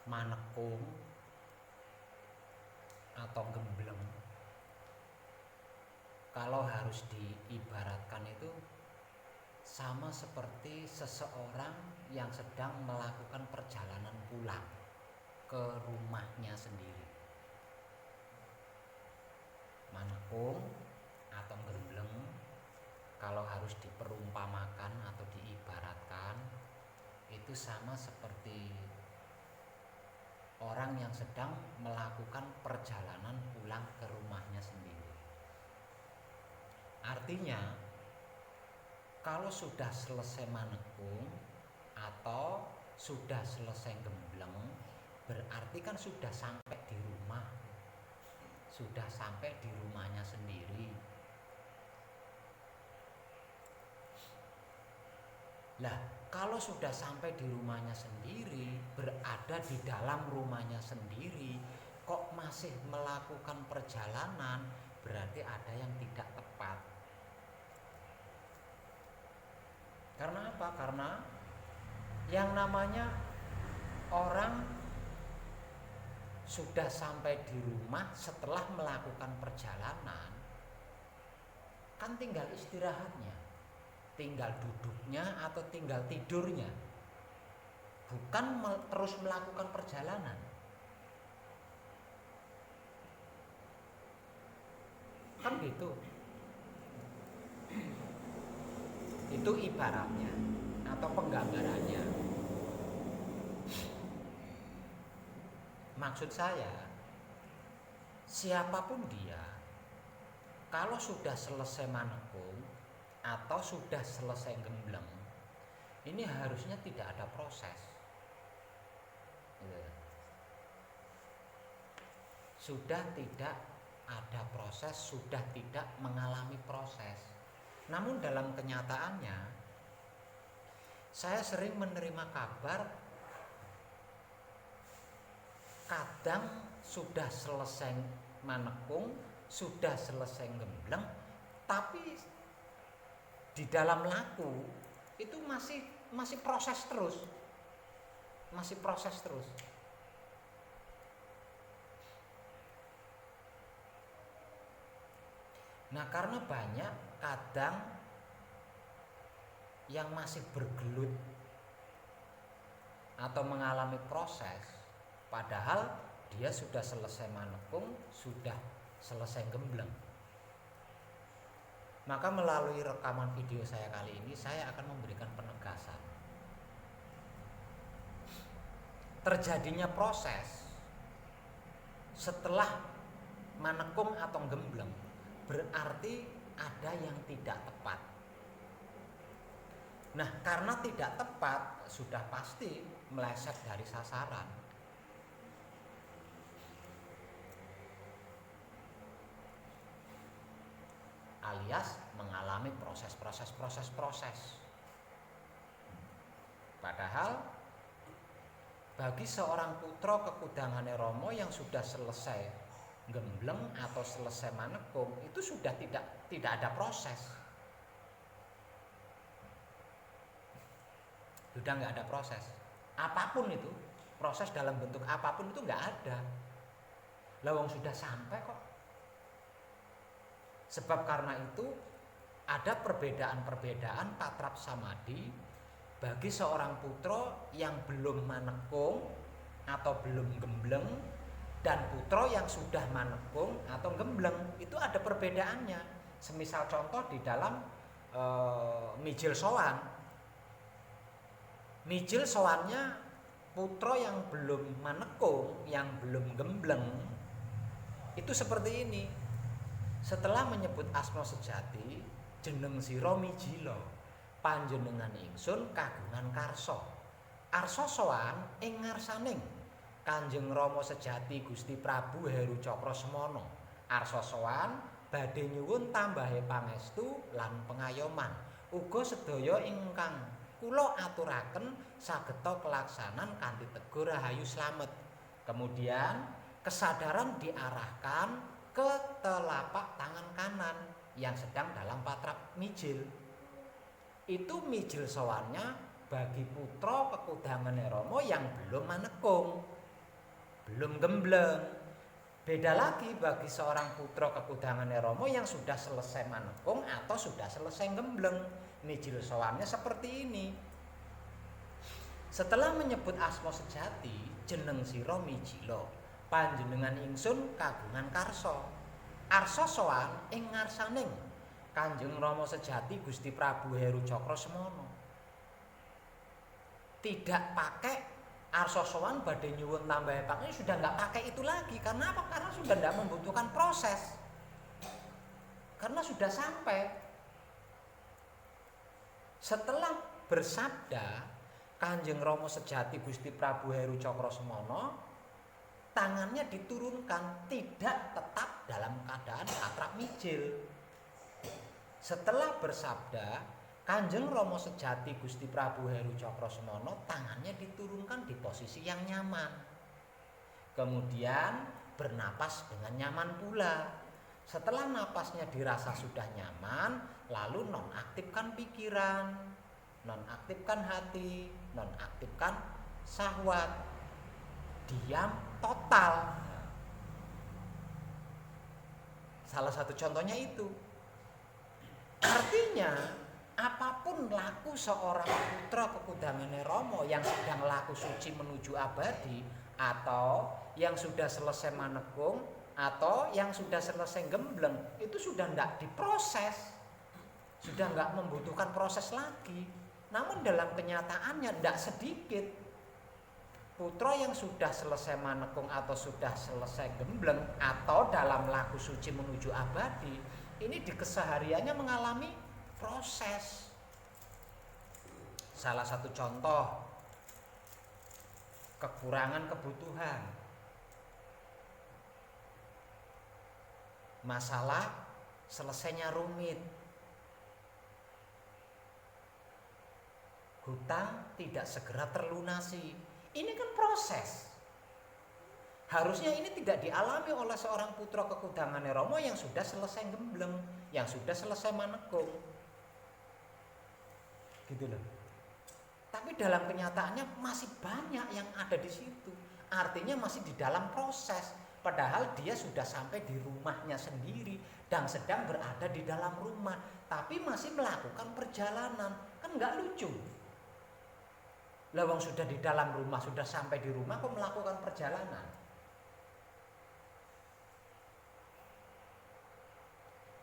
manekung atau gembleng, kalau harus diibaratkan itu sama seperti seseorang yang sedang melakukan perjalanan pulang ke rumahnya sendiri. Manekung atau gembleng kalau harus diperumpamakan atau diibaratkan itu sama seperti orang yang sedang melakukan perjalanan pulang ke rumahnya sendiri. Artinya kalau sudah selesai manekung atau sudah selesai gembleng, berarti kan sudah sampai di rumah, sudah sampai di rumahnya sendiri. Lah, kalau sudah sampai di rumahnya sendiri, berada di dalam rumahnya sendiri, kok masih melakukan perjalanan, berarti ada yang tidak tepat. Karena apa? Karena yang namanya orang sudah sampai di rumah setelah melakukan perjalanan, kan tinggal istirahatnya, tinggal duduknya atau tinggal tidurnya, bukan terus melakukan perjalanan. Kan gitu. Itu ibaratnya atau penggambarannya. Maksud saya, siapapun dia, kalau sudah selesai manekung atau sudah selesai gembleng, ini harusnya tidak ada proses. Sudah tidak ada proses, sudah tidak mengalami proses. Namun dalam kenyataannya, saya sering menerima kabar kadang sudah selesai manekung, sudah selesai gembleng, tapi di dalam laku itu masih proses terus. Masih proses terus. Nah, karena banyak kadang yang masih bergelut atau mengalami proses, padahal dia sudah selesai manekung, sudah selesai gembleng. Maka melalui rekaman video saya kali ini, saya akan memberikan penegasan. Terjadinya proses setelah manekung atau gembleng berarti ada yang tidak tepat. Nah, karena tidak tepat, sudah pasti meleset dari sasaran. Alias mengalami proses. Padahal bagi seorang putra kekudangane Rama yang sudah selesai gembleng atau selesai manekung, itu sudah tidak ada proses. Sudah nggak ada proses. Apapun itu, proses dalam bentuk apapun itu nggak ada. Lawang sudah sampai kok. Sebab karena itu ada perbedaan patrap samadhi bagi seorang putra yang belum manekung atau belum gembleng dan putra yang sudah manekung atau gembleng, itu ada perbedaannya. Semisal contoh di dalam mijil sowan. Mijil sowannya putra yang belum manekung, yang belum gembleng, itu seperti ini. Setelah menyebut asma sejati, jeneng sira mijila, panjenengan ingsun kagungan karsa. Arsa sowan ing ngarsaning Kanjeng Rama sejati Gusti Prabu Heru Cakrasemana. Arsa sowan badhe nyuwun tambahe pangestu lan pengayoman. Uga sedaya ingkang kula aturaken sageta kelaksanan kanthi teguh rahayu slamet. Kemudian kesadaran diarahkan ke telapak tangan kanan yang sedang dalam patrap mijil. Itu mijil sowannya bagi putra kekudangane Rama yang belum manekung. belum gembleng. Beda lagi bagi seorang putra kekudangan Romo yang sudah selesai manekung atau sudah selesai gembleng. Mijil sowannya seperti ini. Setelah menyebut asma sejati, jeneng sira mijila, panjenengan ingsun kagungan karsa. Arsa sowan ing ngarsaning Kanjeng Rama sejati Gusti Prabu Heru Cakrasemana. Tidak pakai arsa sowan badhe nyuwun tambahe pangkat, sudah nggak pakai itu lagi. Karena apa? Karena sudah tidak membutuhkan proses. Karena sudah sampai. Setelah bersabda Kanjeng Rama sejati Gusti Prabu Heru Cakrasemana, tangannya diturunkan, tidak tetap dalam keadaan patrap mijil. Setelah bersabda Kanjeng Rama sejati Gusti Prabu Heru Cakrasemana, tangannya diturunkan di posisi yang nyaman. Kemudian bernapas dengan nyaman pula. Setelah napasnya dirasa sudah nyaman, lalu nonaktifkan pikiran, nonaktifkan hati, nonaktifkan syahwat. Diam total. Salah satu contohnya itu. Artinya apapun laku seorang putra kekudangan Rama yang sedang laku suci menuju abadi, atau yang sudah selesai manekung, atau yang sudah selesai gembleng, itu sudah tidak diproses, sudah nggak membutuhkan proses lagi. Namun dalam kenyataannya tidak sedikit putra yang sudah selesai manekung atau sudah selesai gembleng atau dalam laku suci menuju abadi, ini di kesehariannya mengalami proses. Salah satu contoh kekurangan kebutuhan, masalah selesainya rumit, hutang tidak segera terlunasi. Ini kan proses. Harusnya ini tidak dialami oleh seorang putra kekudangan Rama yang sudah selesai gembleng, yang sudah selesai manekung. Gitu loh. Tapi dalam kenyataannya masih banyak yang ada di situ. Artinya masih di dalam proses. Padahal dia sudah sampai di rumahnya sendiri dan sedang berada di dalam rumah, tapi masih melakukan perjalanan. Kan nggak lucu. Lawang sudah di dalam rumah, sudah sampai di rumah kok melakukan perjalanan.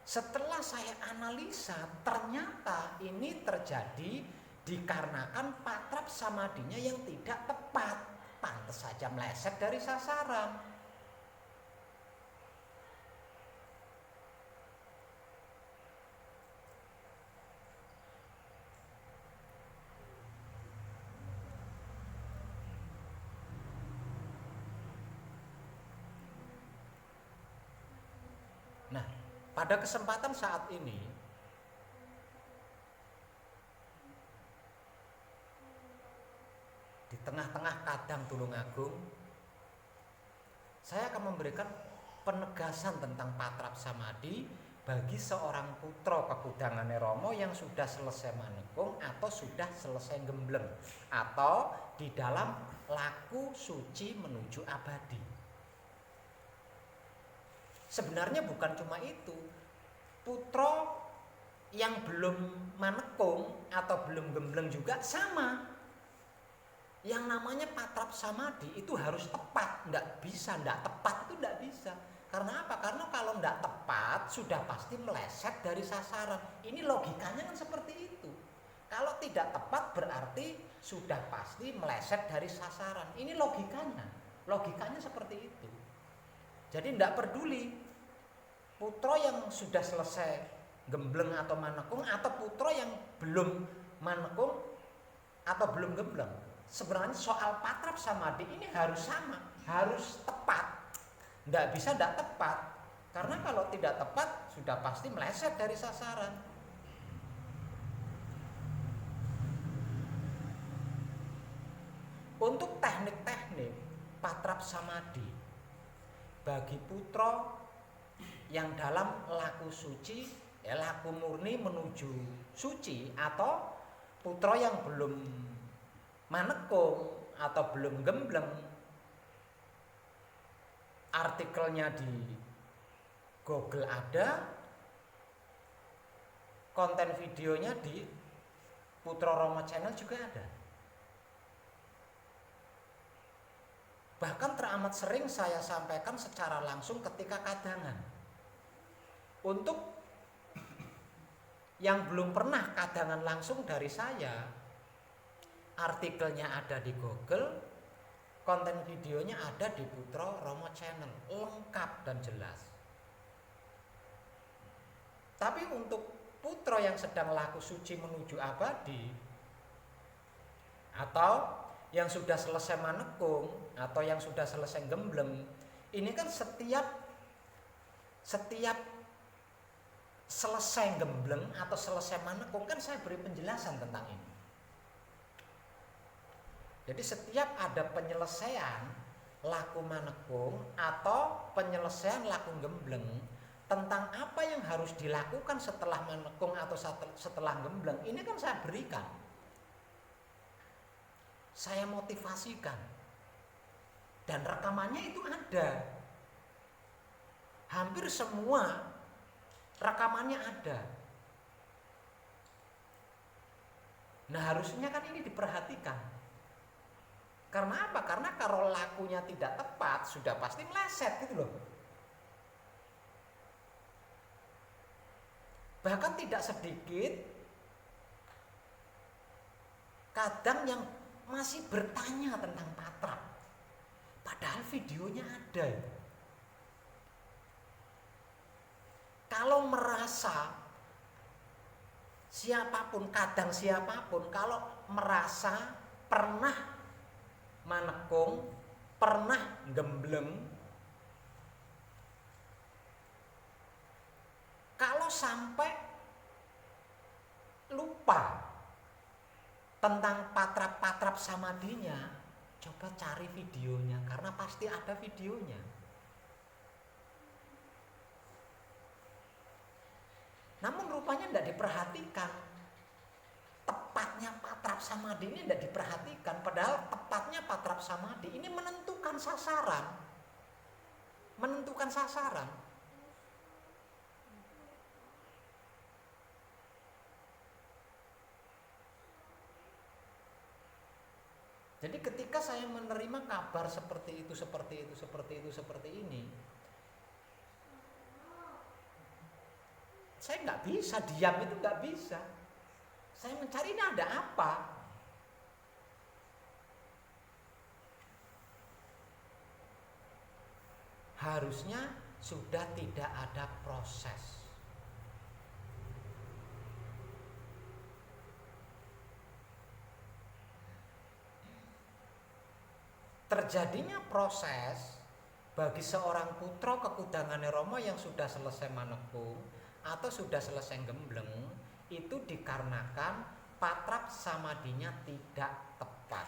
Setelah saya analisa, ternyata ini terjadi dikarenakan patrap samadinya yang tidak tepat. Pantes saja meleset dari sasaran. Nah, pada kesempatan saat ini di tengah-tengah kadang Tulungagung, saya akan memberikan penegasan tentang patrap samadi bagi seorang putra kekudangan Rama yang sudah selesai manekung atau sudah selesai gembleng atau di dalam laku suci menuju abadi. Sebenarnya bukan cuma itu, putra yang belum manekung atau belum gembleng juga sama. Yang namanya patrap samadi itu harus tepat, tidak bisa, tidak tepat itu tidak bisa. Karena apa? Karena kalau tidak tepat sudah pasti meleset dari sasaran. Ini logikanya kan seperti itu. Kalau tidak tepat berarti sudah pasti meleset dari sasaran. Ini logikanya seperti itu. Jadi tidak peduli putra yang sudah selesai gembleng atau manekung atau putra yang belum manekung atau belum gembleng. Sebenarnya soal patrap samadi ini harus sama, harus tepat. Tidak bisa tidak tepat. Karena kalau tidak tepat sudah pasti meleset dari sasaran. Untuk teknik-teknik patrap samadi bagi putra yang dalam laku suci, laku murni menuju suci, atau putra yang belum manekung atau belum gembleng, artikelnya di Google ada, konten videonya di Putra Roma Channel juga ada. Bahkan teramat sering saya sampaikan secara langsung ketika kadangan. Untuk yang belum pernah kadangan langsung dari saya, artikelnya ada di Google, konten videonya ada di Putra Roma Channel, lengkap dan jelas. Tapi untuk putra yang sedang laku suci menuju abadi, atau yang sudah selesai manekung, atau yang sudah selesai gembleng, ini kan setiap selesai gembleng atau selesai manekung kan saya beri penjelasan tentang ini. Jadi setiap ada penyelesaian laku manekung atau penyelesaian laku gembleng, tentang apa yang harus dilakukan setelah manekung atau setelah gembleng, ini kan saya berikan, saya motivasikan, dan rekamannya itu ada, hampir semua rekamannya ada. Nah harusnya kan ini diperhatikan. Karena apa? Karena kalau lakunya tidak tepat, sudah pasti meleset gitu loh. Bahkan tidak sedikit kadang yang masih bertanya tentang patrap, padahal videonya ada. Kalau merasa siapapun, kadang siapapun, kalau merasa pernah manekung, pernah gembleng, kalau sampai lupa tentang patrap-patrap samadinya, coba cari videonya, karena pasti ada videonya. Namun rupanya tidak diperhatikan. Tepatnya patrap samadi ini tidak diperhatikan, padahal tepatnya patrap samadi ini menentukan sasaran. Menentukan sasaran. Jadi ketika saya menerima kabar seperti itu, seperti ini, saya nggak bisa diam, itu nggak bisa. Saya mencari ini ada apa. Harusnya sudah tidak ada proses. Terjadinya proses bagi seorang putra kekudangannya Romo yang sudah selesai manekung atau sudah selesai gembleng, itu dikarenakan patrap samadinya tidak tepat.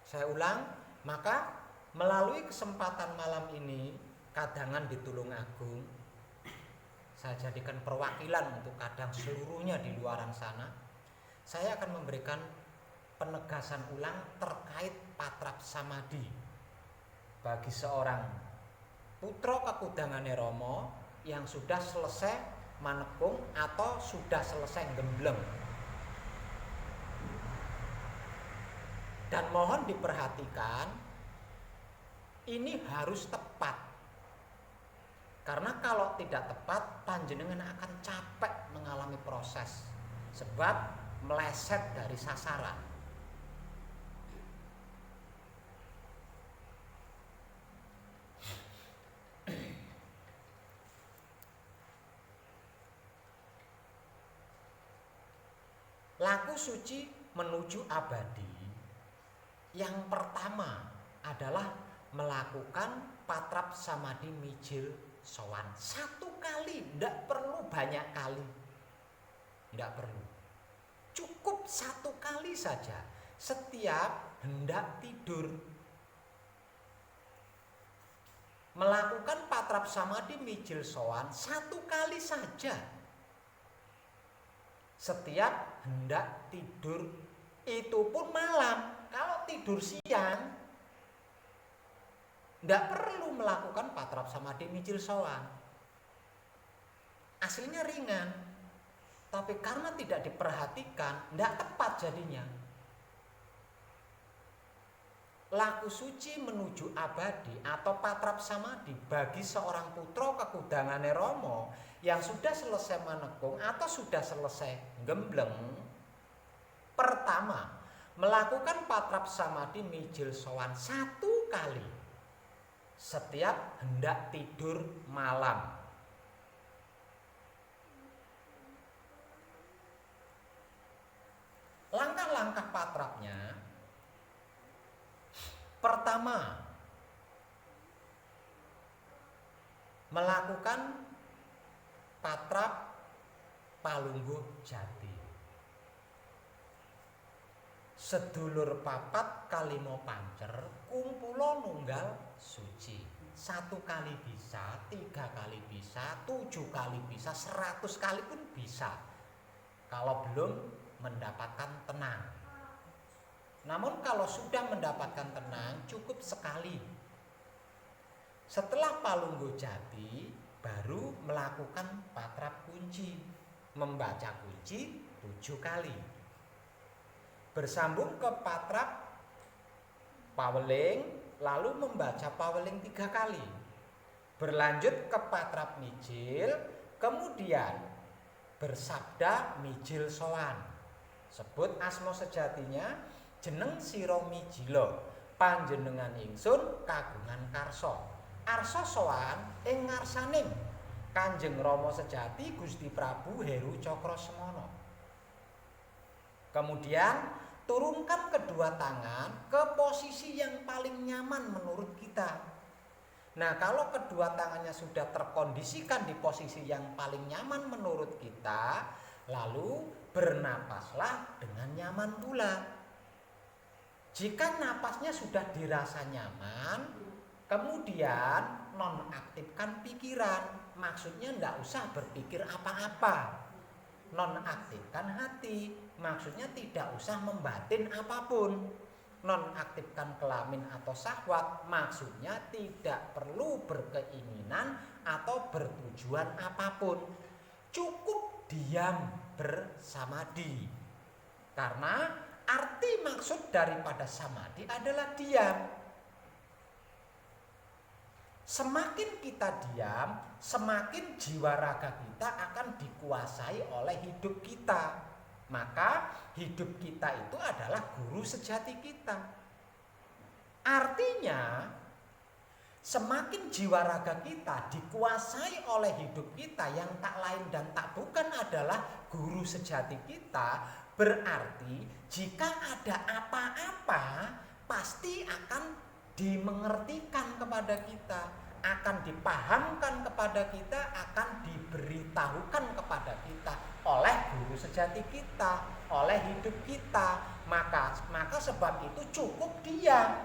Saya ulang, maka melalui kesempatan malam ini, kadangan di Tulungagung, saya jadikan perwakilan untuk kadang seluruhnya di luaran sana. Saya akan memberikan penegasan ulang terkait patrap samadi bagi seorang putra kekudangannya Romo yang sudah selesai manekung atau sudah selesai gembleng. Dan mohon diperhatikan, ini harus tepat. Karena kalau tidak tepat, panjenengan akan capek mengalami proses, sebab meleset dari sasaran. Laku suci menuju abadi, yang pertama adalah melakukan patrap samadi mijil sowan. Satu kali, tidak perlu banyak kali, tidak perlu. Cukup satu kali saja setiap hendak tidur. Melakukan patrap samadi mijil sowan satu kali saja setiap hendak tidur Itu pun malam. Kalau tidur siang, nggak perlu melakukan patrap samadhi micil sowan. Aslinya ringan, tapi karena tidak diperhatikan, nggak tepat jadinya. Laku suci menuju abadi atau patrap samadhi bagi seorang putra kekudangane Rama yang sudah selesai manekung atau sudah selesai gembleng. Pertama, melakukan patrap samadhi mijil sowan 1 kali setiap hendak tidur malam. Langkah-langkah patrapnya: pertama, melakukan patrap palungguh jati. Sedulur papat kalimo pancer kumpulo nunggal suci. 1 kali bisa, 3 kali bisa, 7 kali bisa, 100 kali pun bisa, kalau belum mendapatkan tenang. Namun kalau sudah mendapatkan tenang, cukup sekali. Setelah palungguh jati, baru melakukan patrap kunci, membaca kunci 7 kali. Bersambung ke patrap paweling, lalu membaca paweling 3 kali. Berlanjut ke patrap mijil, kemudian bersabda mijil sowan. Sebut asma sejatinya, jeneng sira mijila, panjenengan ingsun kagungan karsa. Arsa sowan ing ngarsaning Kanjeng Rama sejati Gusti Prabu Heru Cakrasemana. Kemudian turunkan kedua tangan ke posisi yang paling nyaman menurut kita. Nah, kalau kedua tangannya sudah terkondisikan di posisi yang paling nyaman menurut kita, lalu bernapaslah dengan nyaman pula. Jika napasnya sudah dirasa nyaman, kemudian nonaktifkan pikiran. Maksudnya tidak usah berpikir apa-apa. Nonaktifkan hati, maksudnya tidak usah membatin apapun. Nonaktifkan kelamin atau syahwat, maksudnya tidak perlu berkeinginan atau bertujuan apapun. Cukup diam bersamadhi. Karena arti maksud daripada samadhi adalah diam. Semakin kita diam, semakin jiwa raga kita akan dikuasai oleh hidup kita. Maka hidup kita itu adalah guru sejati kita. Artinya, semakin jiwa raga kita dikuasai oleh hidup kita yang tak lain dan tak bukan adalah guru sejati kita, berarti jika ada apa-apa pasti akan dimengertikan kepada kita, akan dipahamkan kepada kita, akan diberitahukan kepada kita oleh guru sejati kita, oleh hidup kita. Maka sebab itu cukup diam.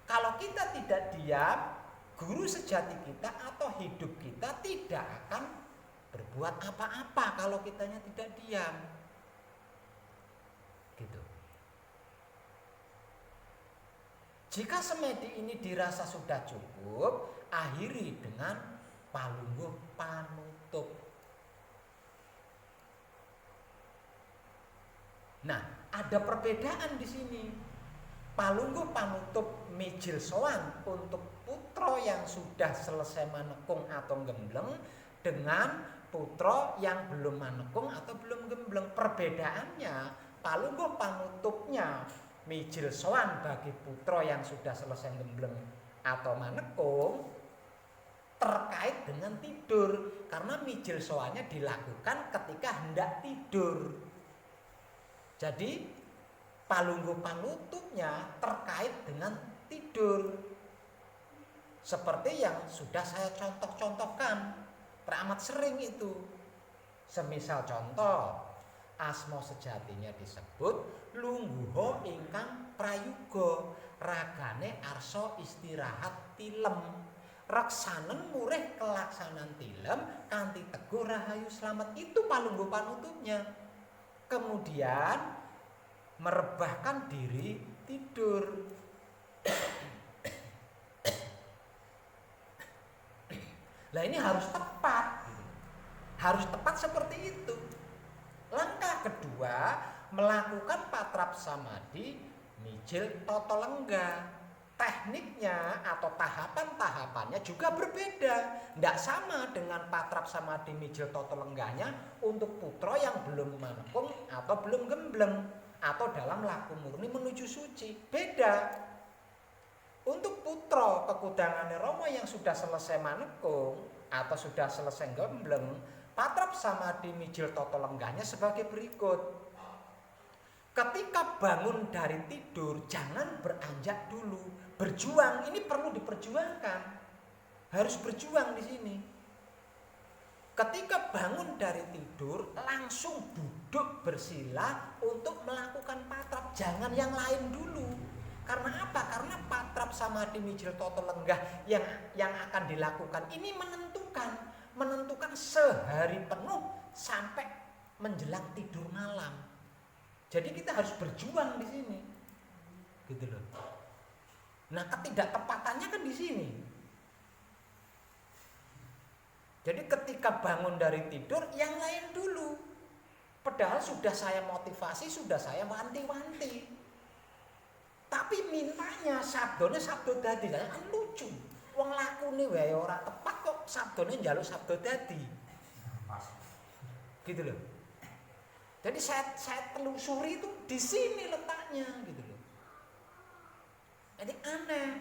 Kalau kita tidak diam, guru sejati kita atau hidup kita tidak akan berbuat apa-apa kalau kitanya tidak diam. Gitu. Jika semedi ini dirasa sudah cukup, akhiri dengan palungguh panutup. Nah, ada perbedaan di sini. Palungguh panutup mijil sowan untuk putra yang sudah selesai manekung atau gembleng dengan putra yang belum manekung atau belum gembleng. Perbedaannya, palungguh panutupnya mijil sowan bagi putra yang sudah selesai gembleng atau manekung terkait dengan tidur, karena mijil sowannya dilakukan ketika hendak tidur. Jadi palungguh panutupnya terkait dengan tidur, seperti yang sudah saya contoh-contohkan, teramat sering itu. Semisal contoh, asma sejatinya disebut lungguha ingkang prayuga, ragane arsa istirahat tilem, reksanen murih kelaksanan tilem kanthi teguh rahayu slamet. Itu palungguh panutupnya. Kemudian merebahkan diri tidur. Lah ini harus tepat. Harus tepat seperti itu. Langkah kedua, melakukan patrap samadhi mijil toto lengga. Tekniknya atau tahapan-tahapannya juga berbeda. Tidak sama dengan patrap samadhi mijil toto lengganya untuk putra yang belum manekung atau belum gembleng atau dalam laku murni menuju suci. Beda. Untuk putra kekudangannya Romo yang sudah selesai manekung atau sudah selesai gembleng, patrap samadhi mijil toto lengganya sebagai berikut. Ketika bangun dari tidur, jangan beranjak dulu. Berjuang, ini perlu diperjuangkan. Harus berjuang di sini. Ketika bangun dari tidur, langsung duduk bersila untuk melakukan patrap. Jangan yang lain dulu. Karena apa? Karena patrap samadhi mijil toto lenggah yang akan dilakukan ini menentukan sehari penuh sampai menjelang tidur malam. Jadi kita harus berjuang di sini, gitu loh. Nah, ketidaktepatannya kan di sini. Jadi ketika bangun dari tidur, yang lain dulu. Padahal sudah saya motivasi, sudah saya wanti-wanti. Tapi mintanya sabdone sabdo dadi, kan lucu. Wong lakune wae ora tepat kok sabdone njaluk sabdo dadi. Gitu loh. Jadi saya telusuri itu di sini letaknya gitu loh. Jadi aneh.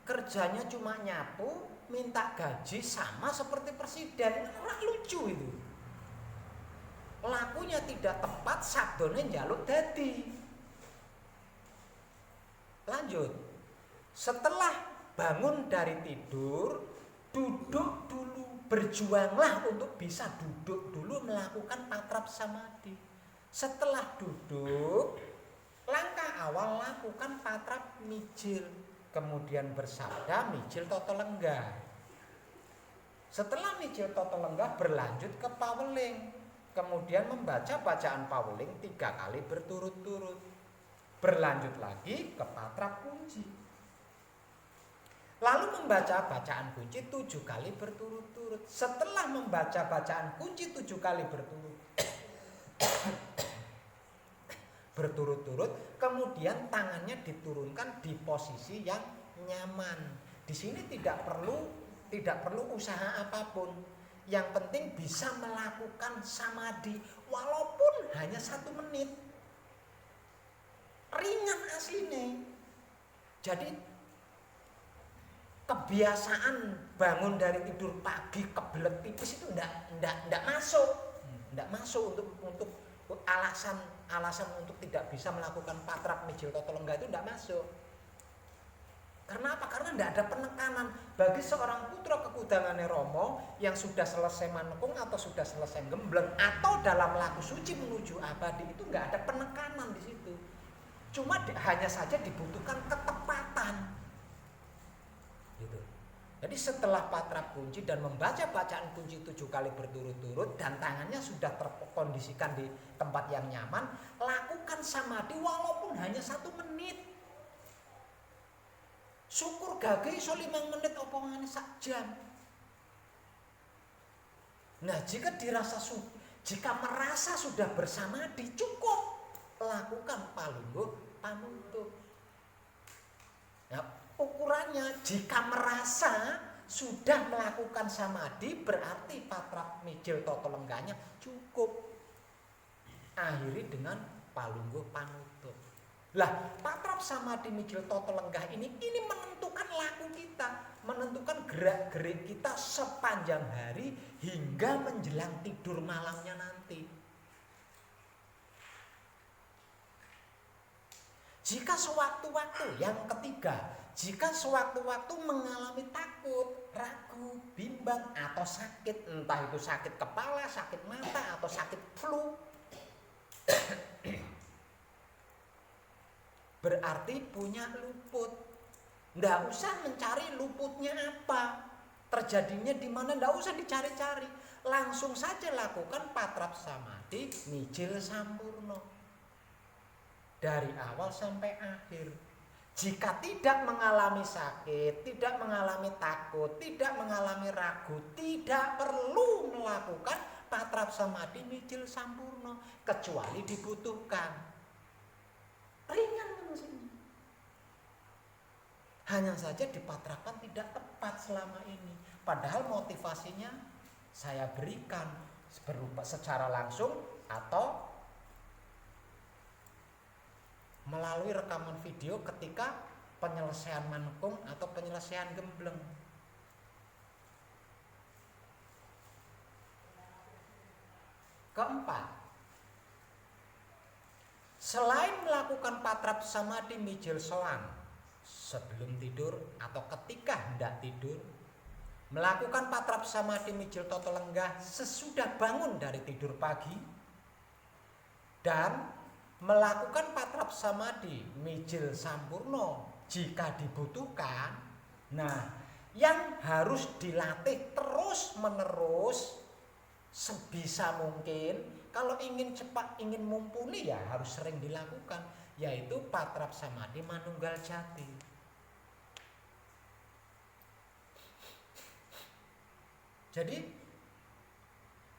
Kerjanya cuma nyapu, minta gaji sama seperti presiden. Ora lucu itu. Lakunya tidak tepat, sabdone njaluk dadi. Lanjut. Setelah bangun dari tidur, duduk dulu. Berjuanglah untuk bisa duduk dulu melakukan patrap samadhi. Setelah duduk, langkah awal lakukan patrap mijil, kemudian bersabda mijil toto lenggah. Setelah mijil toto lenggah berlanjut ke paweling, kemudian membaca bacaan paweling 3 kali berturut-turut. Berlanjut lagi ke patrap kunci. Lalu membaca bacaan kunci 7 kali berturut-turut. Setelah membaca bacaan kunci 7 kali berturut-turut, kemudian tangannya diturunkan di posisi yang nyaman. Di sini tidak perlu usaha apapun. Yang penting bisa melakukan samadhi walaupun hanya 1 menit. Ringan aslinya. Jadi kebiasaan bangun dari tidur pagi kebelet pipis itu enggak masuk untuk alasan untuk tidak bisa melakukan patrap mijil toto lenggah itu enggak masuk. Karena apa? Karena enggak ada penekanan bagi seorang putra kekudangannya Romo yang sudah selesai manekung atau sudah selesai gembleng atau dalam laku suci menuju abadi, itu enggak ada penekanan di situ. Cuma hanya saja dibutuhkan ketepatan. Gitu. Jadi setelah patrap kunci dan membaca bacaan kunci 7 kali berturut-turut dan tangannya sudah terkondisikan di tempat yang nyaman, lakukan samadhi walaupun hanya 1 menit. Syukur gage iso 5 menit apa ngene sak jam. Nah, jika merasa sudah bersamadhi cukup lakukan palungguh panutup. Nah, ukurannya jika merasa sudah melakukan samadhi berarti patrap mijil toto lenggahnya cukup. Akhiri dengan palungguh panutup. Lah, patrap samadhi mijil toto lenggah ini menentukan laku kita, menentukan gerak-gerik kita sepanjang hari hingga menjelang tidur malamnya nanti. Jika sewaktu-waktu, yang ketiga, jika sewaktu-waktu mengalami takut, ragu, bimbang, atau sakit, entah itu sakit kepala, sakit mata, atau sakit flu, berarti punya luput. Nggak usah mencari luputnya apa, terjadinya di mana, nggak usah dicari-cari. langsung saja lakukan patrap samadhi mijil sampurno dari awal sampai akhir. Jika tidak mengalami sakit, tidak mengalami takut, tidak mengalami ragu, tidak perlu melakukan patrap samadhi mijil sampurno kecuali dibutuhkan. Ringan maksudnya. Hanya saja dipatrakan tidak tepat selama ini. Padahal motivasinya saya berikan berupa secara langsung atau melalui rekaman video ketika penyelesaian manekung atau penyelesaian gembleng. Keempat, selain melakukan patrap samadhi mijil sowan sebelum tidur atau ketika hendak tidur, melakukan patrap samadhi mijil toto lenggah sesudah bangun dari tidur pagi, dan melakukan patrap samadhi mijil sampurno jika dibutuhkan. Nah, yang harus dilatih terus menerus sebisa mungkin, kalau ingin cepat, ingin mumpuni ya harus sering dilakukan, yaitu patrap samadhi manunggal jati. Jadi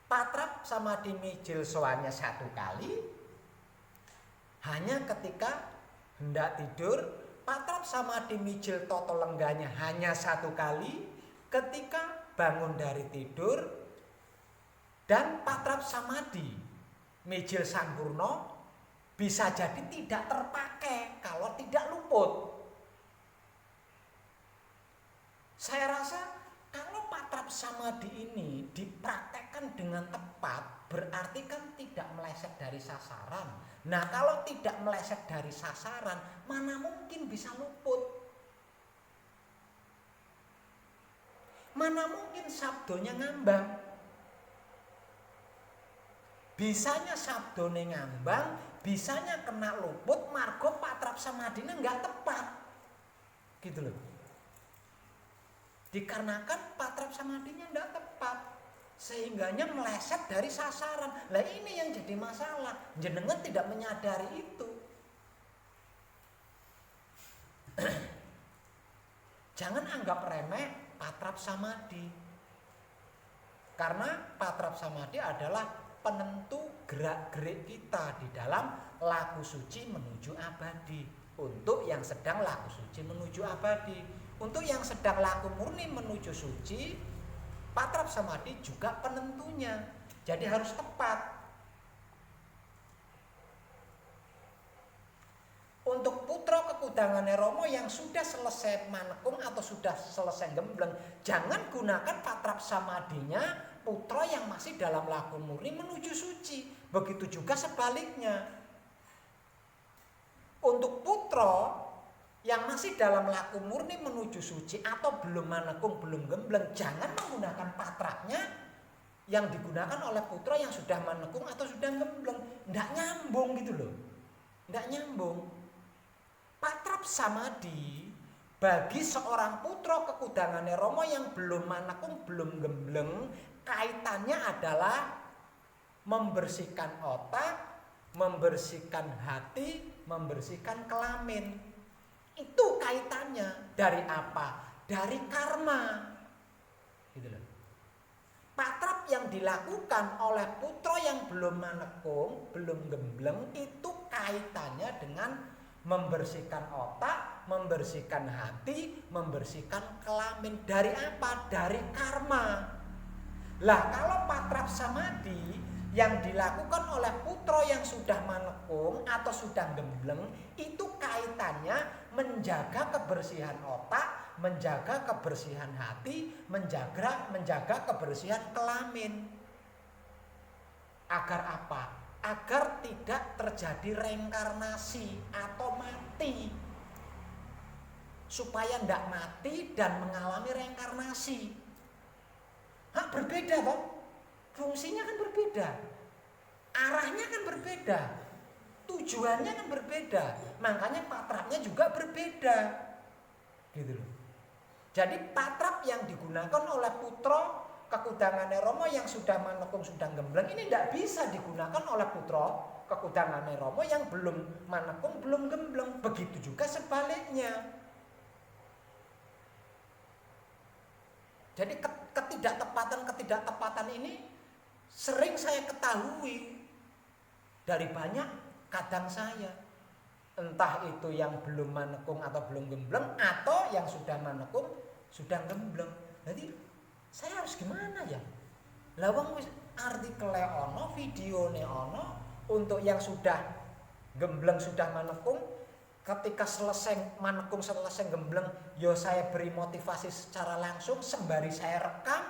patrap samadhi mijil sowannya 1 kali hanya ketika hendak tidur, patrap samadhi mijil toto lenggahnya hanya 1 kali ketika bangun dari tidur, dan patrap samadhi mijil sampurno bisa jadi tidak terpakai kalau tidak luput. Saya rasa kalau patrap samadhi ini dipraktekkan dengan tepat, berarti kan tidak meleset dari sasaran. Nah, kalau tidak meleset dari sasaran, mana mungkin bisa luput? Mana mungkin sabdonya ngambang? Bisanya sabdone ngambang, bisanya kena luput, margo patrap samadhine nggak tepat. Gitu loh. Dikarenakan patrap samadhinya tidak tepat, sehingganya meleset dari sasaran. Lah ini yang jadi masalah, jenengan tidak menyadari itu. Jangan anggap remeh patrap samadhi, karena patrap samadhi adalah penentu gerak-gerik kita di dalam laku suci menuju abadi. Untuk yang sedang laku suci menuju abadi, untuk yang sedang laku murni menuju suci, patrap samadhi juga penentunya. Jadi harus tepat. Untuk putra kekudangane Romo yang sudah selesai manekung atau sudah selesai gembleng, jangan gunakan patrap samadhinya putra yang masih dalam laku murni menuju suci. Begitu juga sebaliknya. Untuk putra yang masih dalam laku murni menuju suci atau belum manekung, belum gembleng, jangan menggunakan patrapnya yang digunakan oleh putra yang sudah manekung atau sudah gembleng. Nggak nyambung gitu loh. Nggak nyambung. Patrap samadhi bagi seorang putra kekudangane Romo yang belum manekung, belum gembleng, kaitannya adalah membersihkan otak, membersihkan hati, membersihkan kelamin. Itu kaitannya. Dari apa? Dari karma. Gitu loh. Patrap yang dilakukan oleh putra yang belum manekung, belum gembleng, itu kaitannya dengan membersihkan otak, membersihkan hati, membersihkan kelamin. Dari apa? Dari karma. Lah kalau patrap samadhi yang dilakukan oleh putra yang sudah manekung atau sudah gembleng, itu kaitannya menjaga kebersihan otak, menjaga kebersihan hati, menjaga kebersihan kelamin. Agar apa? Agar tidak terjadi reinkarnasi atau mati. Supaya tidak mati dan mengalami reinkarnasi. Berbeda toh? Fungsinya kan berbeda, arahnya kan berbeda, tujuannya kan berbeda, makanya patrapnya juga berbeda, gitu loh. Jadi patrap yang digunakan oleh putra kekudangane Romo yang sudah manekung sudah gembleng ini tidak bisa digunakan oleh putra kekudangane Romo yang belum manekung belum gembleng. Begitu juga sebaliknya. Jadi ketidaktepatan ini sering saya ketahui dari banyak kadang saya. Entah itu yang belum manekung atau belum gembleng, atau yang sudah manekung sudah gembleng. Jadi saya harus gimana ya? Lawang artikelnya ono, videone ono. Untuk yang sudah gembleng sudah manekung, ketika selesai manekung selesai gembleng, yo saya beri motivasi secara langsung sembari saya rekam.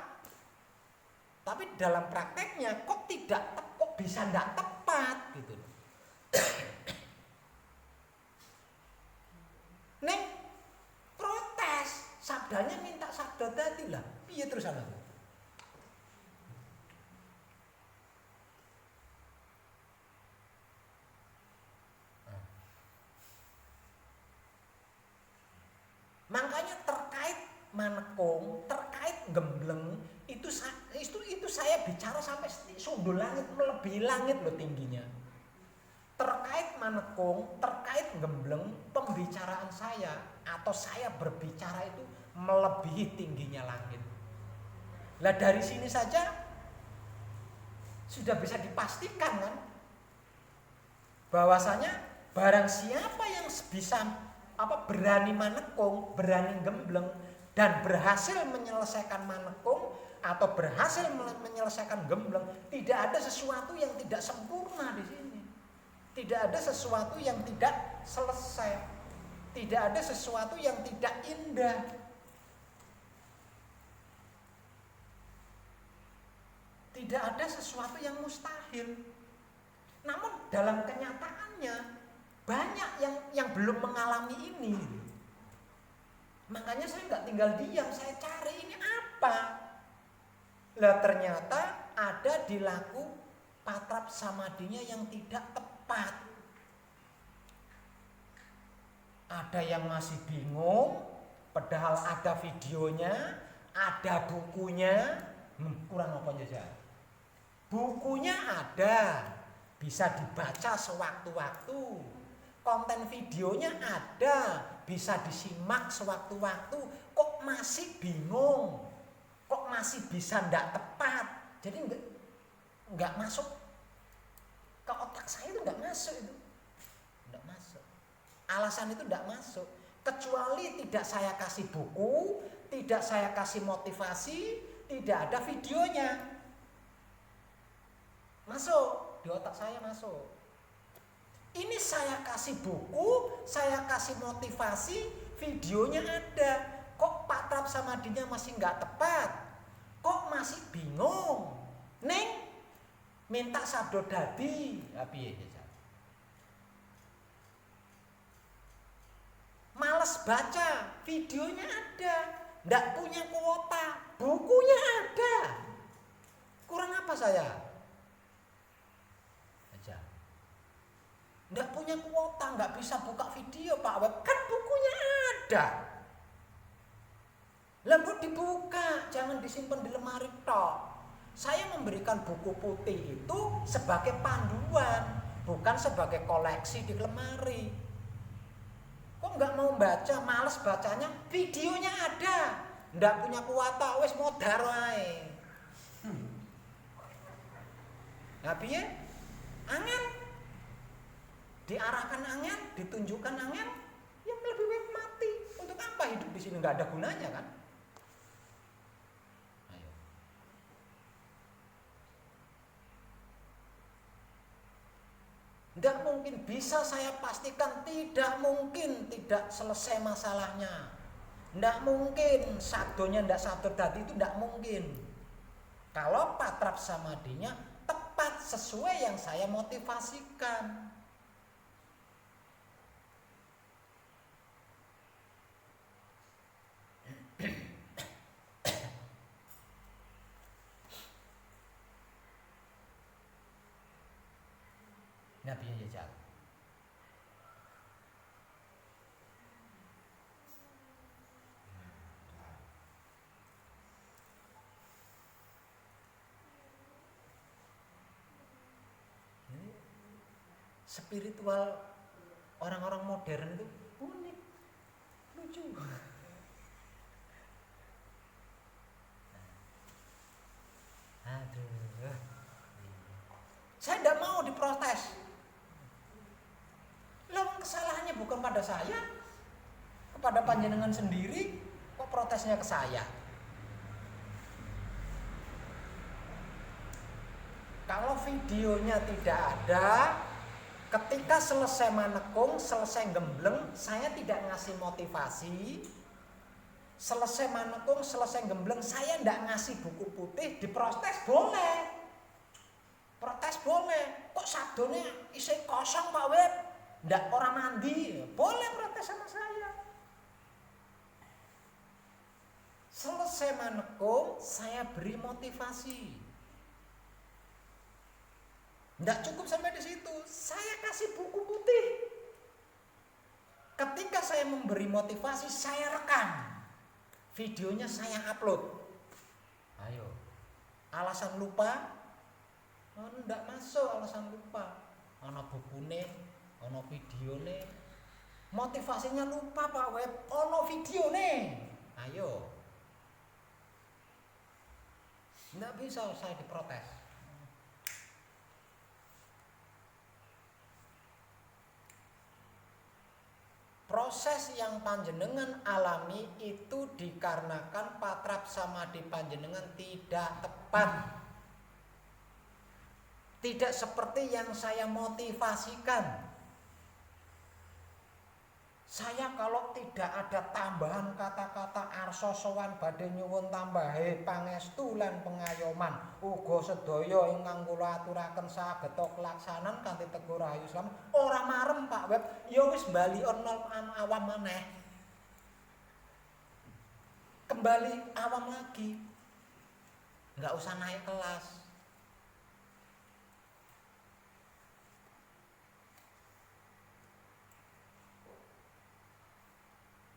Tapi dalam prakteknya kok bisa tidak tepat gitu. Neng protes, sabdanya minta sabda tadi lah. Piye terus ana? Makanya terkait manekung, terkait gembleng itu saya bicara sampai sundul langit, melebihi langit loh tingginya. Terkait manekung, terkait gembleng, pembicaraan saya atau saya berbicara itu melebihi tingginya langit. Lah dari sini saja sudah bisa dipastikan kan bahwasanya barang siapa yang bisa berani manekung, berani gembleng dan berhasil menyelesaikan manekung atau berhasil menyelesaikan gembleng, tidak ada sesuatu yang tidak sempurna di sini. Tidak ada sesuatu yang tidak selesai. Tidak ada sesuatu yang tidak indah. Tidak ada sesuatu yang mustahil. Namun dalam kenyataannya banyak yang belum mengalami ini. Makanya saya nggak tinggal diam, saya cari ini apa. Lah ternyata ada di laku patrap samadinya yang tidak tepat. Ada yang masih bingung, padahal ada videonya, ada bukunya. Kurang apa aja? Bukunya ada, bisa dibaca sewaktu-waktu. Konten videonya ada, bisa disimak sewaktu-waktu. Kok masih bingung? Kok masih bisa ndak tepat? Jadi nggak masuk ke otak saya, itu nggak masuk itu. Nggak masuk. Alasan itu nggak masuk. Kecuali tidak saya kasih buku, tidak saya kasih motivasi, tidak ada videonya. Masuk, di otak saya masuk. Ini saya kasih buku, saya kasih motivasi, videonya ada. Kok patrap samadinya masih nggak tepat? Kok masih bingung? Neng, minta sabdo dadi. Piye ya? Males baca, videonya ada. Nggak punya kuota, bukunya ada. Kurang apa saya? Nggak punya kuota, nggak bisa buka video Pak Web, kan bukunya ada. Lembut dibuka, jangan disimpan di lemari tok. Saya memberikan buku putih itu sebagai panduan, bukan sebagai koleksi di lemari. Kok nggak mau baca, males bacanya, videonya ada. Nggak punya kuota, wes modar wae. Nah piye? Angel. Diarahkan angin, ditunjukkan angin, yang lebih baik mati. Untuk apa hidup di sini, nggak ada gunanya kan? Ayo. Tidak mungkin, bisa saya pastikan tidak mungkin tidak selesai masalahnya. Tidak mungkin sabdonya tidak sabdo tadi, itu tidak mungkin. Kalau patrap samadinya tepat sesuai yang saya motivasikan. Nabi Jajal. spiritual orang-orang modern itu unik, lucu. Aduh, saya tidak mau diprotes. Lah kesalahannya bukan pada saya, kepada panjenengan sendiri, kok protesnya ke saya? Kalau videonya tidak ada, ketika selesai manekung, selesai gembleng, saya tidak ngasih motivasi. Selesai manekung, selesai gembleng, saya tidak ngasih buku putih, diprotes boleh. Protes boleh. Kok sabdone isih kosong Pak Web? Ndak orang mandi, boleh protes sama saya. Selesai manekung, saya beri motivasi. Nggak cukup sampai di situ, saya kasih buku putih. Ketika saya memberi motivasi, saya rekam. Videonya saya upload. Ayo, alasan lupa? Oh, nggak masuk alasan lupa. Ono bukune, ono videone. Motivasinya lupa Pak Web, ono videone. Ayo. Nggak bisa saya diprotes. Proses yang panjenengan alami itu dikarenakan patrap samadhi panjenengan tidak tepat. Tidak seperti yang saya motivasikan. Saya kalau tidak ada tambahan kata-kata arsa sowan badhe nyuwun tambahe pangestu lan pengayoman uga sedaya ingkang kula aturaken sageta kelaksanan kanthi Teguh Rahayu Islam ora marem Pak Web ya wis balion nol awam maneh. Kembali awam lagi. Enggak usah naik kelas.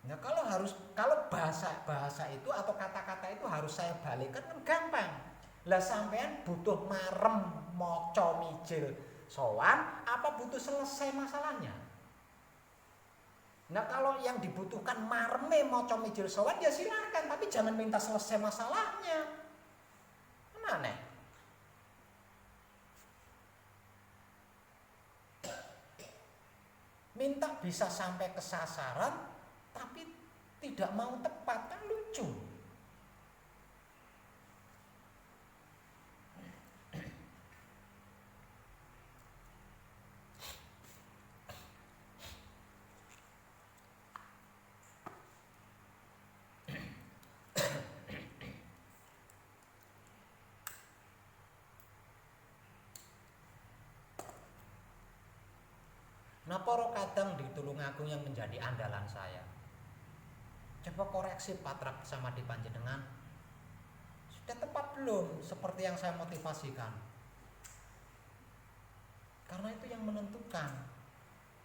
Nah kalau bahasa itu atau kata-kata itu harus saya balikkan kan gampang. Lah sampean butuh marem maca mijil sowan apa butuh selesai masalahnya? Nah kalau yang dibutuhkan mareme maca mijil sowan ya silakan, tapi jangan minta selesai masalahnya. Aneh. Minta bisa sampai ke sasaran tapi tidak mau tepat, kan lucu. Nah, para kadang di Tulungagung yang menjadi andalan saya. Coba koreksi patrap samadhi panjenengan. Sudah tepat belum seperti yang saya motivasikan? Karena itu yang